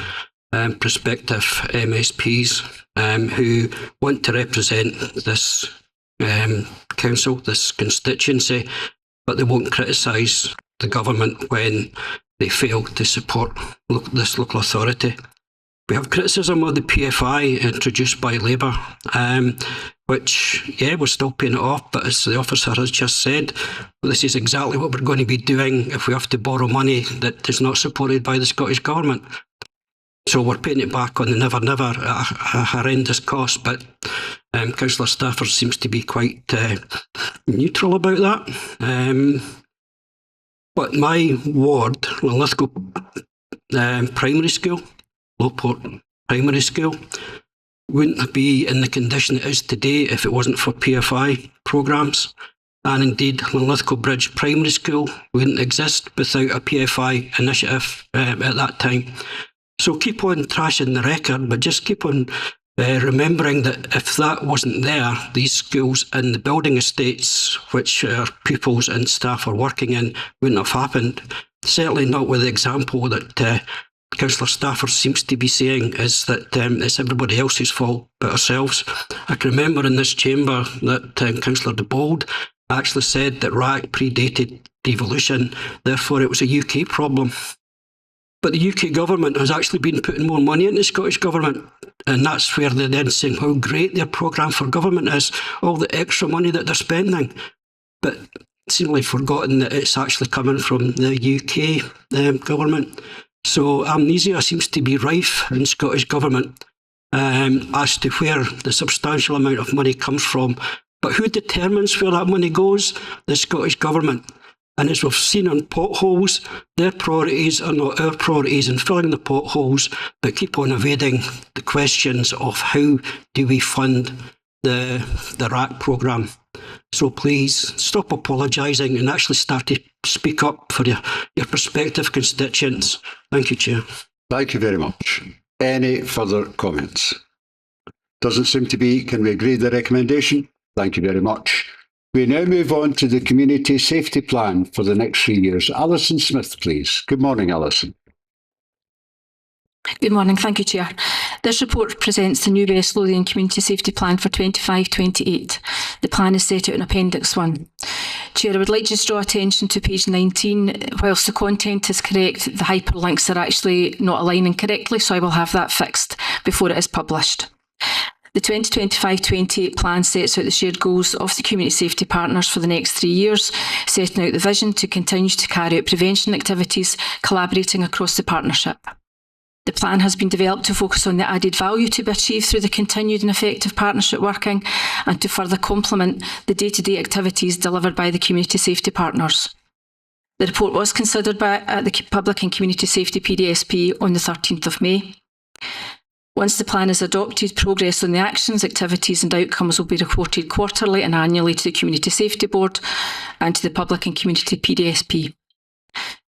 prospective MSPs who want to represent this council, this constituency, but they won't criticise the government when they fail to support this local authority. We have criticism of the PFI introduced by Labour, which, we're still paying it off, but as the officer has just said, this is exactly what we're going to be doing if we have to borrow money that is not supported by the Scottish Government. So we're paying it back on the never at a horrendous cost, but Councillor Stafford seems to be quite neutral about that. But my ward, Linlithgow Primary School, Lowport Primary School, wouldn't be in the condition it is today if it wasn't for PFI programmes. And indeed, Linlithgow Bridge Primary School wouldn't exist without a PFI initiative at that time. So keep on trashing the record, but just keep on remembering that if that wasn't there, these schools and the building estates which our pupils and staff are working in wouldn't have happened. Certainly not with the example that Councillor Stafford seems to be saying is that it's everybody else's fault but ourselves. I can remember in this chamber that Councillor de Bold actually said that RAC predated devolution, therefore it was a UK problem. But the UK government has actually been putting more money into the Scottish Government, and that's where they're then saying how great their programme for government is, all the extra money that they're spending. But seemingly forgotten that it's actually coming from the UK government. So amnesia seems to be rife in Scottish Government as to where the substantial amount of money comes from. But who determines where that money goes? The Scottish Government. And as we've seen on potholes, their priorities are not our priorities in filling the potholes, but keep on evading the questions of how do we fund the RAC programme. So please stop apologising and actually start to speak up for your prospective constituents. Thank you, Chair. Thank you very much. Any further comments? Doesn't seem to be. Can we agree the recommendation? Thank you very much. We now move on to the Community Safety Plan for the next 3 years. Alison Smith, please. Good morning, Alison. Good morning. Thank you, Chair. This report presents the new West Lothian Community Safety Plan for 25-28. The plan is set out in Appendix 1. Chair, I would like to just draw attention to page 19. Whilst the content is correct, the hyperlinks are actually not aligning correctly, so I will have that fixed before it is published. The 2025-28 plan sets out the shared goals of the community safety partners for the next 3 years, setting out the vision to continue to carry out prevention activities, collaborating across the partnership. The plan has been developed to focus on the added value to be achieved through the continued and effective partnership working and to further complement the day-to-day activities delivered by the community safety partners. The report was considered at the Public and Community Safety PDSP on the 13th of May. Once the plan is adopted, progress on the actions, activities and outcomes will be reported quarterly and annually to the Community Safety Board and to the Public and Community PDSP.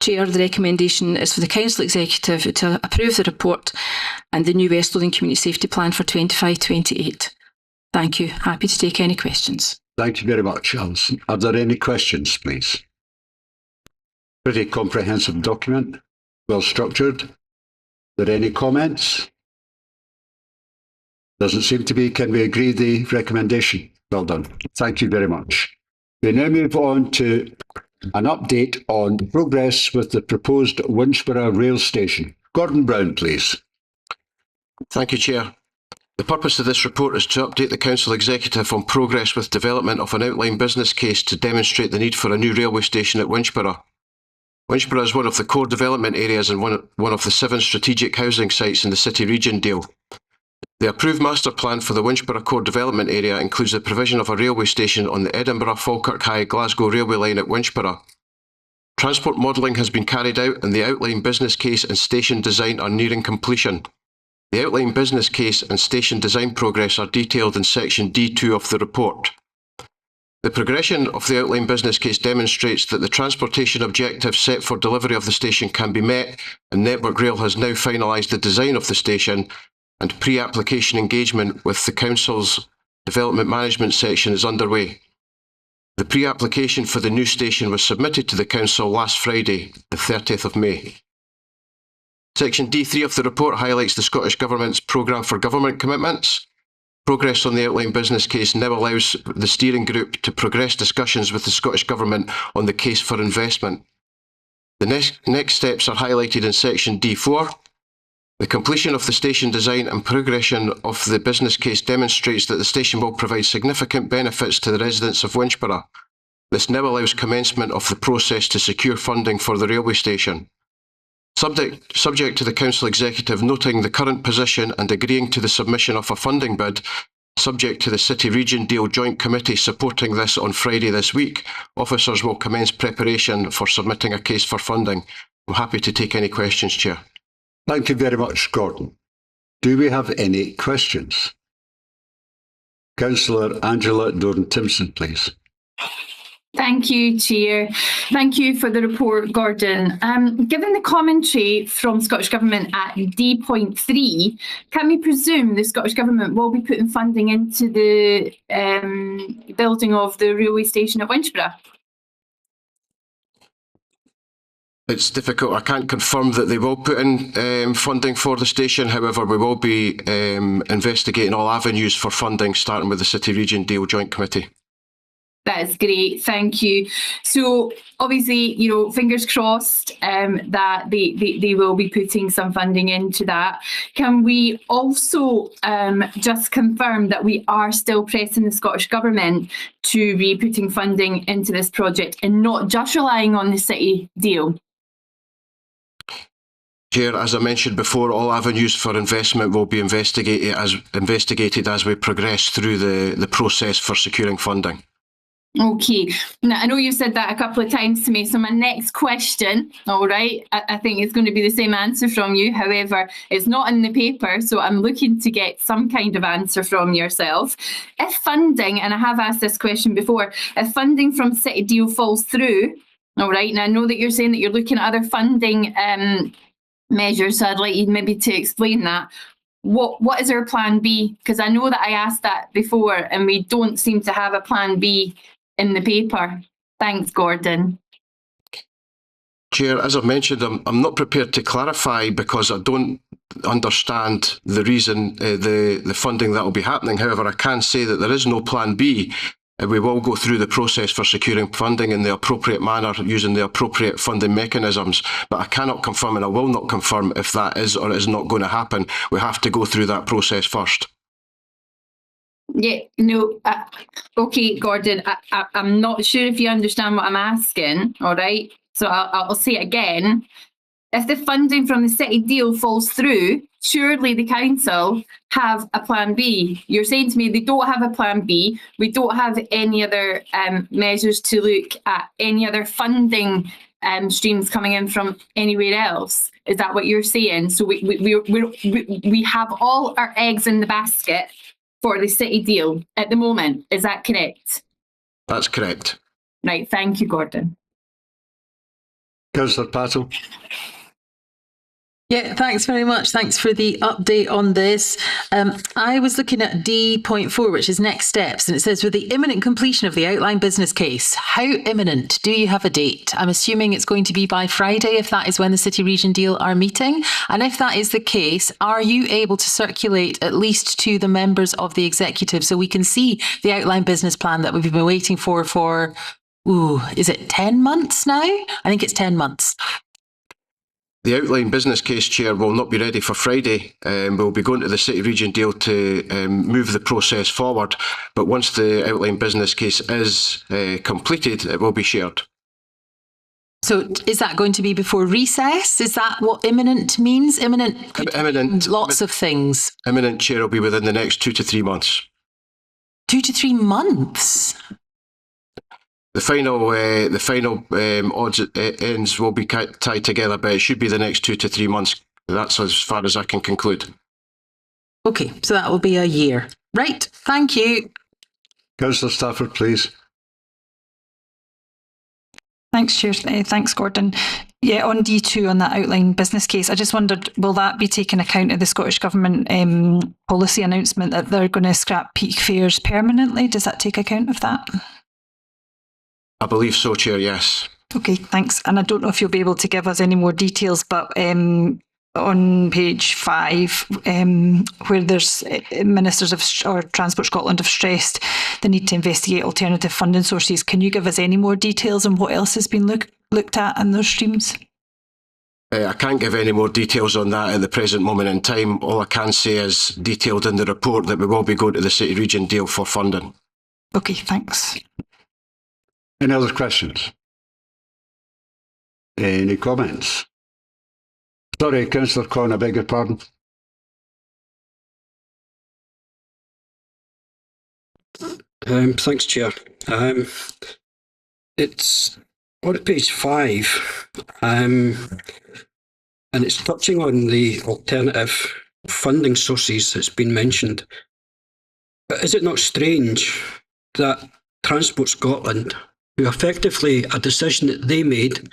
Chair, the recommendation is for the Council Executive to approve the report and the new West Lothian Community Safety Plan for 25-28. Thank you. Happy to take any questions. Thank you very much, Alison. Are there any questions, please? Pretty comprehensive document, well structured. Are there any comments? Doesn't seem to be. Can we agree the recommendation? Well done. Thank you very much. We now move on to an update on progress with the proposed Winchburgh rail station. Gordon Brown, please. Thank you, Chair. The purpose of this report is to update the Council Executive on progress with development of an outline business case to demonstrate the need for a new railway station at Winchburgh. Winchburgh is one of the core development areas and one of the 7 strategic housing sites in the City Region deal. The approved master plan for the Winchburgh core development area includes the provision of a railway station on the Edinburgh-Falkirk High Glasgow railway line at Winchburgh. Transport modelling has been carried out and the outline business case and station design are nearing completion. The outline business case and station design progress are detailed in section D2 of the report. The progression of the outline business case demonstrates that the transportation objectives set for delivery of the station can be met, and Network Rail has now finalised the design of the station, and pre-application engagement with the Council's Development Management section is underway. The pre-application for the new station was submitted to the Council last Friday, the 30th of May. Section D3 of the report highlights the Scottish Government's Programme for Government Commitments. Progress on the outline business case now allows the steering group to progress discussions with the Scottish Government on the case for investment. The next steps are highlighted in Section D4. The completion of the station design and progression of the business case demonstrates that the station will provide significant benefits to the residents of Winchburgh. This now allows commencement of the process to secure funding for the railway station. Subject to the Council Executive noting the current position and agreeing to the submission of a funding bid, subject to the City Region Deal Joint Committee supporting this on Friday this week, officers will commence preparation for submitting a case for funding. I'm happy to take any questions, Chair. Thank you very much, Gordon. Do we have any questions? Councillor Angela Doran-Timpson, please. Thank you, Chair. Thank you for the report, Gordon. Given the commentary from Scottish Government at D.3, can we presume the Scottish Government will be putting funding into the building of the railway station at Winchburgh? It's difficult. I can't confirm that they will put in funding for the station. However, we will be investigating all avenues for funding, starting with the City Region Deal Joint Committee. That's great. Thank you. So obviously, fingers crossed that they will be putting some funding into that. Can we also just confirm that we are still pressing the Scottish Government to be putting funding into this project and not just relying on the City deal? Chair, as I mentioned before, all avenues for investment will be investigated as we progress through the process for securing funding. Okay. Now, I know you've said that a couple of times to me. So my next question, all right, I think it's going to be the same answer from you. However, it's not in the paper. So I'm looking to get some kind of answer from yourself. If funding, and I have asked this question before, if funding from City Deal falls through, all right, and I know that you're saying that you're looking at other funding measures. So I'd like you maybe to explain that. What is our plan B? Because I know that I asked that before and we don't seem to have a plan B in the paper. Thanks, Gordon. Chair, as I've mentioned, I'm not prepared to clarify because I don't understand the reason the funding that will be happening. However, I can say that there is no plan B. We will go through the process for securing funding in the appropriate manner using the appropriate funding mechanisms. But I cannot confirm and I will not confirm if that is or is not going to happen. We have to go through that process first. Yeah, no, okay, Gordon, I'm not sure if you understand what I'm asking, all right? So I'll say it again. If the funding from the City Deal falls through, surely the council have a plan B. You're saying to me they don't have a plan B. We don't have any other measures to look at any other funding streams coming in from anywhere else. Is that what you're saying? So we have all our eggs in the basket for the City Deal at the moment. Is that correct? That's correct. Right. Thank you, Gordon. Councillor Patel. Yeah, thanks very much. Thanks for the update on this. I was looking at D.4, which is next steps, and it says, with the imminent completion of the outline business case, how imminent? Do you have a date? I'm assuming it's going to be by Friday, if that is when the City Region Deal are meeting. And if that is the case, are you able to circulate at least to the members of the executive so we can see the outline business plan that we've been waiting for, is it 10 months now? I think it's 10 months. The outline business case, Chair, will not be ready for Friday. We'll be going to the City Region Deal to move the process forward. But once the outline business case is completed, it will be shared. So is that going to be before recess? Is that what imminent means? Imminent, lots of things. Imminent, Chair, will be within the next 2 to 3 months. 2 to 3 months? The final odds ends will be tied together, but it should be the next 2 to 3 months. That's as far as I can conclude. Okay, so that will be a year. Right, thank you. Councillor Stafford, please. Thanks, Chair. Thanks, Gordon. Yeah, on D2, on that outline business case, I just wondered, will that be taking account of the Scottish Government policy announcement that they're going to scrap peak fares permanently? Does that take account of that? I believe so, Chair, yes. Okay, thanks. And I don't know if you'll be able to give us any more details, but on page 5, where there's Ministers or Transport Scotland have stressed the need to investigate alternative funding sources, can you give us any more details on what else has been looked at in those streams? I can't give any more details on that at the present moment in time. All I can say is detailed in the report that we will be going to the City Region Deal for funding. Okay, thanks. Any other questions? Any comments? Sorry, Councillor Conn, I beg your pardon. Thanks, Chair. It's on page 5, and it's touching on the alternative funding sources that's been mentioned. But is it not strange that Transport Scotland, who effectively a decision that they made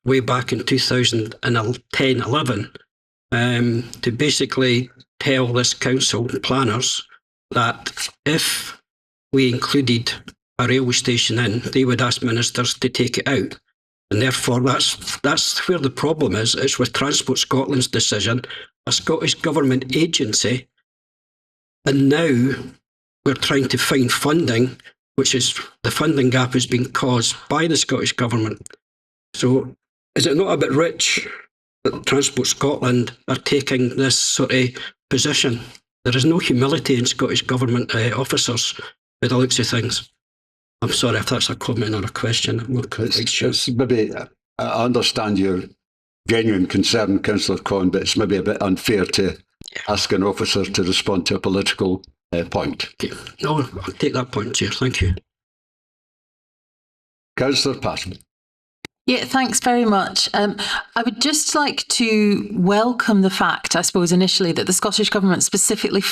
way back in 2010-11 to basically tell this council planners that if we included a railway station in, they would ask ministers to take it out. And therefore that's where the problem is. It's with Transport Scotland's decision, a Scottish Government agency, and now we're trying to find funding, which is the funding gap has been caused by the Scottish Government. So is it not a bit rich that Transport Scotland are taking this sort of position? There is no humility in Scottish Government officers by the looks of things. I'm sorry if that's a comment or a question. I'm not quite sure. Maybe I understand your genuine concern, Councillor Conn, but it's maybe a bit unfair to ask an officer to respond to a political point. Okay. No, I'll take that point, Chair. Thank you. Councillor Patton. Yeah, thanks very much. I would just like to welcome the fact, I suppose, initially that the Scottish Government specifically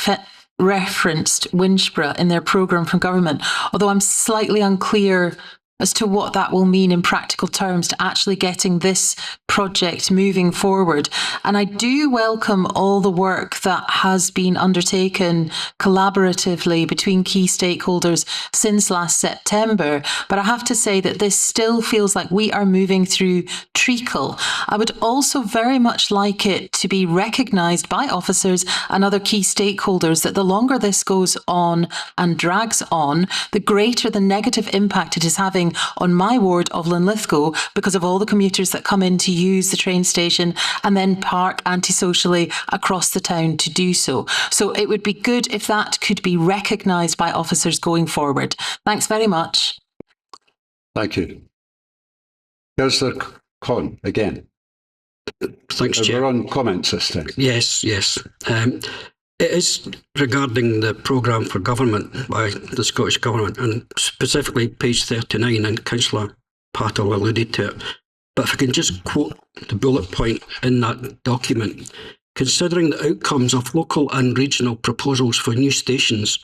referenced Winchburgh in their programme from government, although I'm slightly unclear as to what that will mean in practical terms to actually getting this project moving forward. And I do welcome all the work that has been undertaken collaboratively between key stakeholders since last September. But I have to say that this still feels like we are moving through treacle. I would also very much like it to be recognised by officers and other key stakeholders that the longer this goes on and drags on, the greater the negative impact it is having on my ward of Linlithgow because of all the commuters that come in to use the train station and then park antisocially across the town to do so. So it would be good if that could be recognised by officers going forward. Thanks very much. Thank you. Councillor Con, again. Thanks, Chair. We're on comments this time. Yes. It is regarding the programme for government by the Scottish Government, and specifically page 39, and Councillor Pattle alluded to it. But if I can just quote the bullet point in that document, considering the outcomes of local and regional proposals for new stations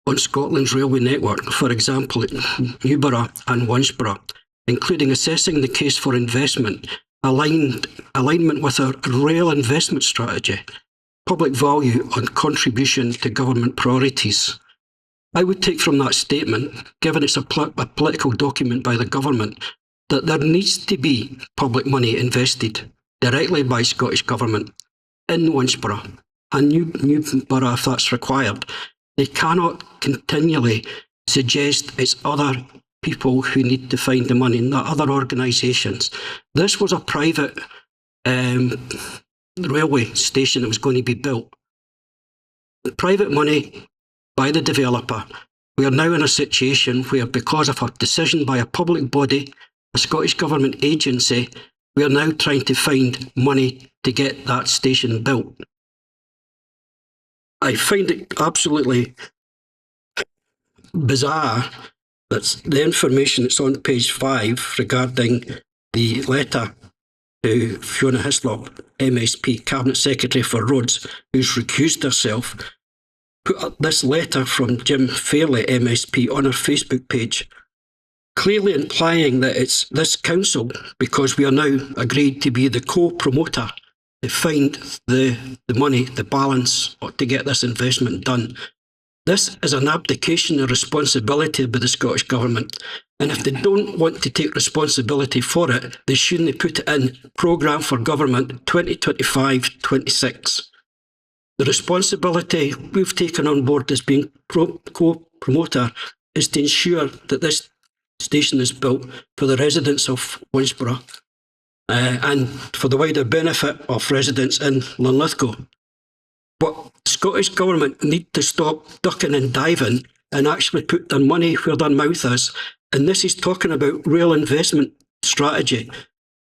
on Scotland's railway network, for example, at Newborough and Winchburgh, including assessing the case for investment, alignment with our rail investment strategy, public value on contribution to government priorities. I would take from that statement, given it's a political document by the government, that there needs to be public money invested directly by Scottish Government in Winchburgh and Newborough if that's required. They cannot continually suggest it's other people who need to find the money, not other organisations. This was a private railway station that was going to be built. The private money by the developer. We are now in a situation where, because of a decision by a public body, a Scottish Government agency, we are now trying to find money to get that station built. I find it absolutely bizarre that the information that's on page 5 regarding the letter to Fiona Hislop, MSP, Cabinet Secretary for Roads, who's recused herself, put up this letter from Jim Fairley, MSP, on her Facebook page, clearly implying that it's this council, because we are now agreed to be the co-promoter to find the money, the balance to get this investment done. This is an abdication of responsibility by the Scottish Government. And if they don't want to take responsibility for it, they shouldn't put it in Programme for Government 2025-26. The responsibility we've taken on board as being co-promoter is to ensure that this station is built for the residents of Winchburgh and for the wider benefit of residents in Linlithgow. But Scottish Government need to stop ducking and diving and actually put their money where their mouth is. And this is talking about real investment strategy.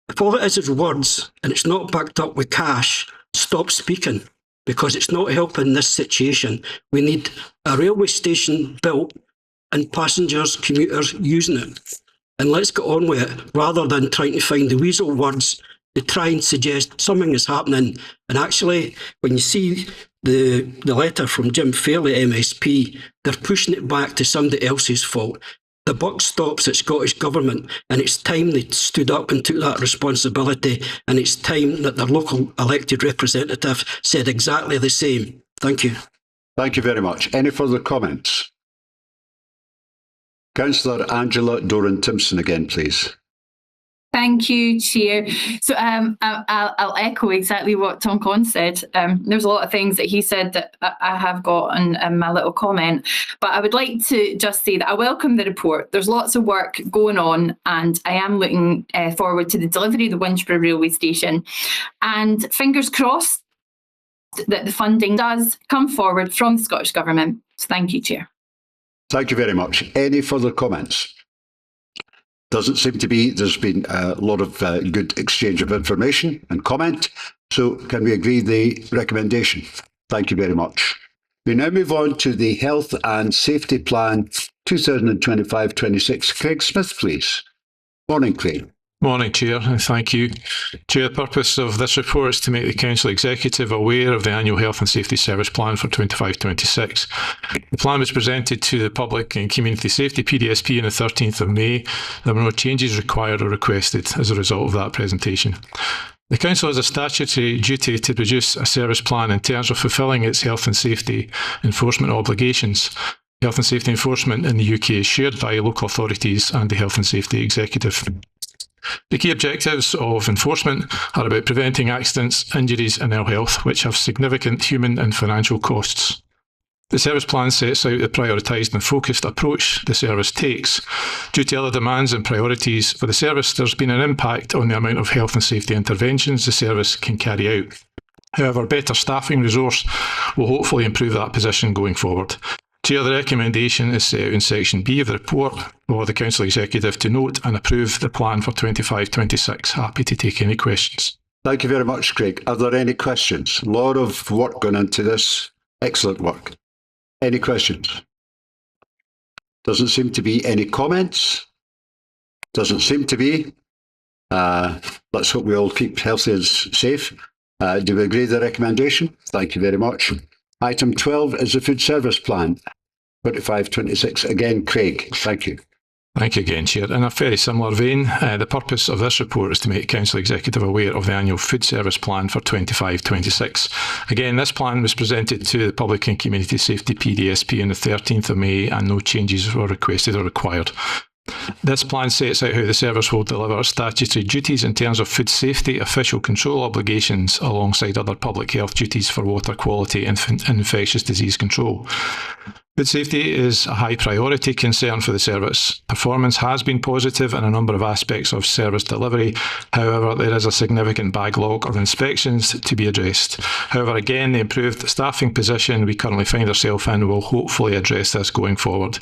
If all it is words and it's not backed up with cash, stop speaking, because it's not helping this situation. We need a railway station built and passengers, commuters using it. And let's get on with it, rather than trying to find the weasel words to try and suggest something is happening. And actually, when you see the letter from Jim Fairley, MSP, they're pushing it back to somebody else's fault. The buck stops at Scottish Government, and it's time they stood up and took that responsibility, and it's time that their local elected representative said exactly the same. Thank you. Thank you very much. Any further comments? Councillor Angela Doran-Timpson again, please. Thank you, Chair. So I'll echo exactly what Tom Conn said. There's a lot of things that he said that I have got in my little comment, but I would like to just say that I welcome the report. There's lots of work going on, and I am looking forward to the delivery of the Winchburgh railway station. And fingers crossed that the funding does come forward from the Scottish Government. So thank you, Chair. Thank you very much. Any further comments? Doesn't seem to be. There's been a lot of good exchange of information and comment. So can we agree the recommendation? Thank you very much. We now move on to the Health and Safety Plan 2025-26. Craig Smith, please. Morning, Craig. Morning, Chair, and thank you. Chair, the purpose of this report is to make the Council Executive aware of the annual Health and Safety Service Plan for 25-26. The plan was presented to the Public and Community Safety PDSP on the 13th of May. There were no changes required or requested as a result of that presentation. The Council has a statutory duty to produce a service plan in terms of fulfilling its health and safety enforcement obligations. Health and safety enforcement in the UK is shared by local authorities and the Health and Safety Executive. The key objectives of enforcement are about preventing accidents, injuries and ill health, which have significant human and financial costs. The service plan sets out the prioritised and focused approach the service takes. Due to other demands and priorities for the service, there's been an impact on the amount of health and safety interventions the service can carry out. However, better staffing resource will hopefully improve that position going forward. Chair, the recommendation is set out in Section B of the report for the Council Executive to note and approve the plan for 25-26. Happy to take any questions. Thank you very much, Craig. Are there any questions? A lot of work going into this. Excellent work. Any questions? Doesn't seem to be any comments. Doesn't seem to be. Let's hope we all keep healthy and safe. Do we agree with the recommendation? Thank you very much. Item 12 is the Food Service Plan, 25-26. Again, Craig, thank you. Thank you again, Chair. In a very similar vein, the purpose of this report is to make Council Executive aware of the annual Food Service Plan for 25-26. Again, this plan was presented to the Public and Community Safety PDSP on the 13th of May and no changes were requested or required. This plan sets out how the service will deliver statutory duties in terms of food safety, official control obligations, alongside other public health duties for water quality and infectious disease control. Food safety is a high priority concern for the service. Performance has been positive in a number of aspects of service delivery. However, there is a significant backlog of inspections to be addressed. However, again, the improved staffing position we currently find ourselves in will hopefully address this going forward.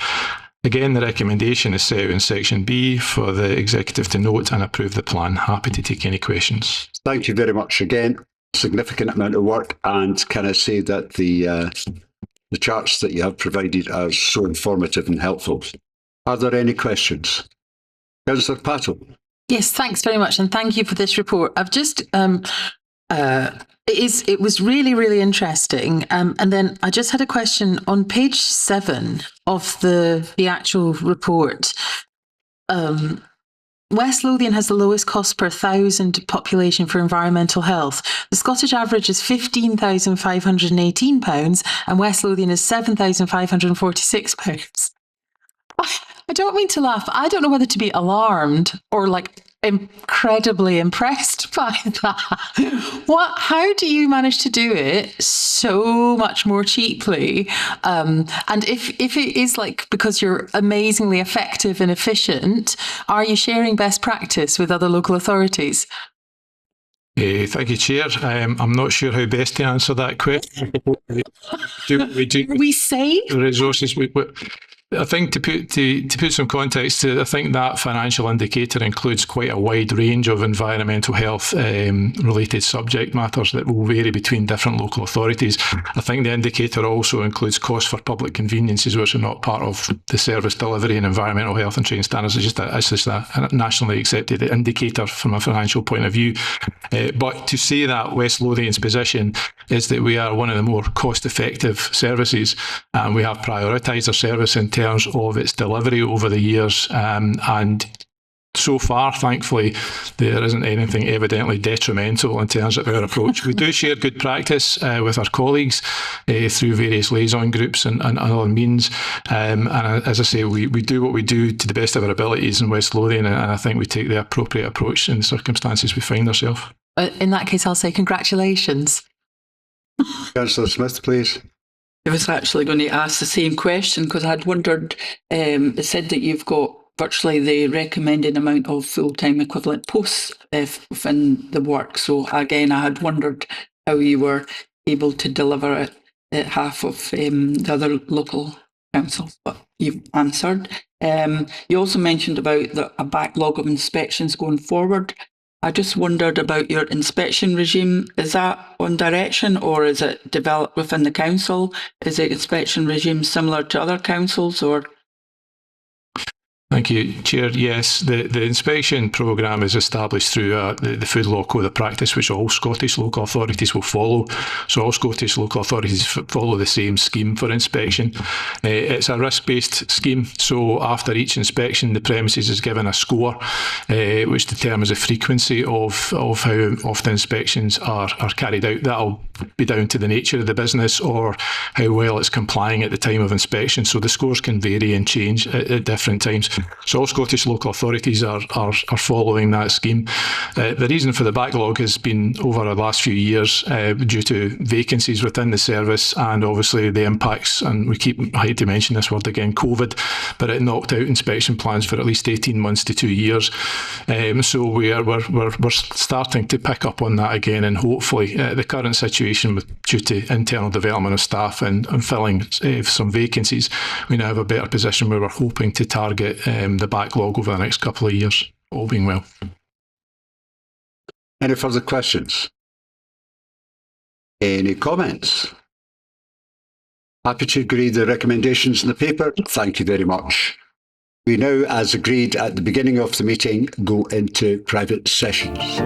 Again, the recommendation is set out in Section B for the Executive to note and approve the plan. Happy to take any questions. Thank you very much again. Significant amount of work, and can I say that the charts that you have provided are so informative and helpful. Are there any questions? Councillor Patel. Yes, thanks very much, and thank you for this report. I've just it was really, really interesting. And then I just had a question on page 7 of the actual report. West Lothian has the lowest cost per 1,000 population for environmental health. The Scottish average is £15,518 and West Lothian is £7,546. I don't mean to laugh. I don't know whether to be alarmed or like incredibly impressed by that. How do you manage to do it so much more cheaply? And if it is like because you're amazingly effective and efficient, are you sharing best practice with other local authorities? Thank you, Chair. I'm not sure how best to answer that question. We say resources. I think to put some context to it, I think that financial indicator includes quite a wide range of environmental health related subject matters that will vary between different local authorities. I think the indicator also includes costs for public conveniences, which are not part of the service delivery and environmental health and training standards. It's just a nationally accepted indicator from a financial point of view. But to say that West Lothian's position is that we are one of the more cost-effective services, and we have prioritised our service in terms of its delivery over the years, and so far, thankfully, there isn't anything evidently detrimental in terms of our approach. We do share good practice with our colleagues through various liaison groups and other means. And as I say, we do what we do to the best of our abilities in West Lothian, and I think we take the appropriate approach in the circumstances we find ourselves. In that case, I'll say congratulations. Councillor Smith, please. I was actually going to ask the same question because I'd wondered, it said that you've got virtually the recommended amount of full-time equivalent posts within the work. So again, I had wondered how you were able to deliver it at half of the other local councils, but you've answered. You also mentioned about a backlog of inspections going forward. I just wondered about your inspection regime. Is that on direction or is it developed within the council? Is the inspection regime similar to other councils or? Thank you, Chair. Yes, the inspection programme is established through the Food Law Code of Practice, which all Scottish local authorities will follow. So all Scottish local authorities follow the same scheme for inspection. It's a risk-based scheme, so after each inspection, the premises is given a score, which determines the frequency of how often inspections are carried out. That'll be down to the nature of the business or how well it's complying at the time of inspection. So the scores can vary and change at different times. So all Scottish local authorities are following that scheme. The reason for the backlog has been over the last few years due to vacancies within the service and obviously the impacts, and I hate to mention this word again, COVID, but it knocked out inspection plans for at least 18 months to 2 years. So we're starting to pick up on that again, and hopefully the current situation due to internal development of staff and filling some vacancies, we now have a better position where we're hoping to target the backlog over the next couple of years, all being well. Any further questions? Any comments? Happy to agree the recommendations in the paper. Thank you very much. We now, as agreed at the beginning of the meeting, go into private sessions.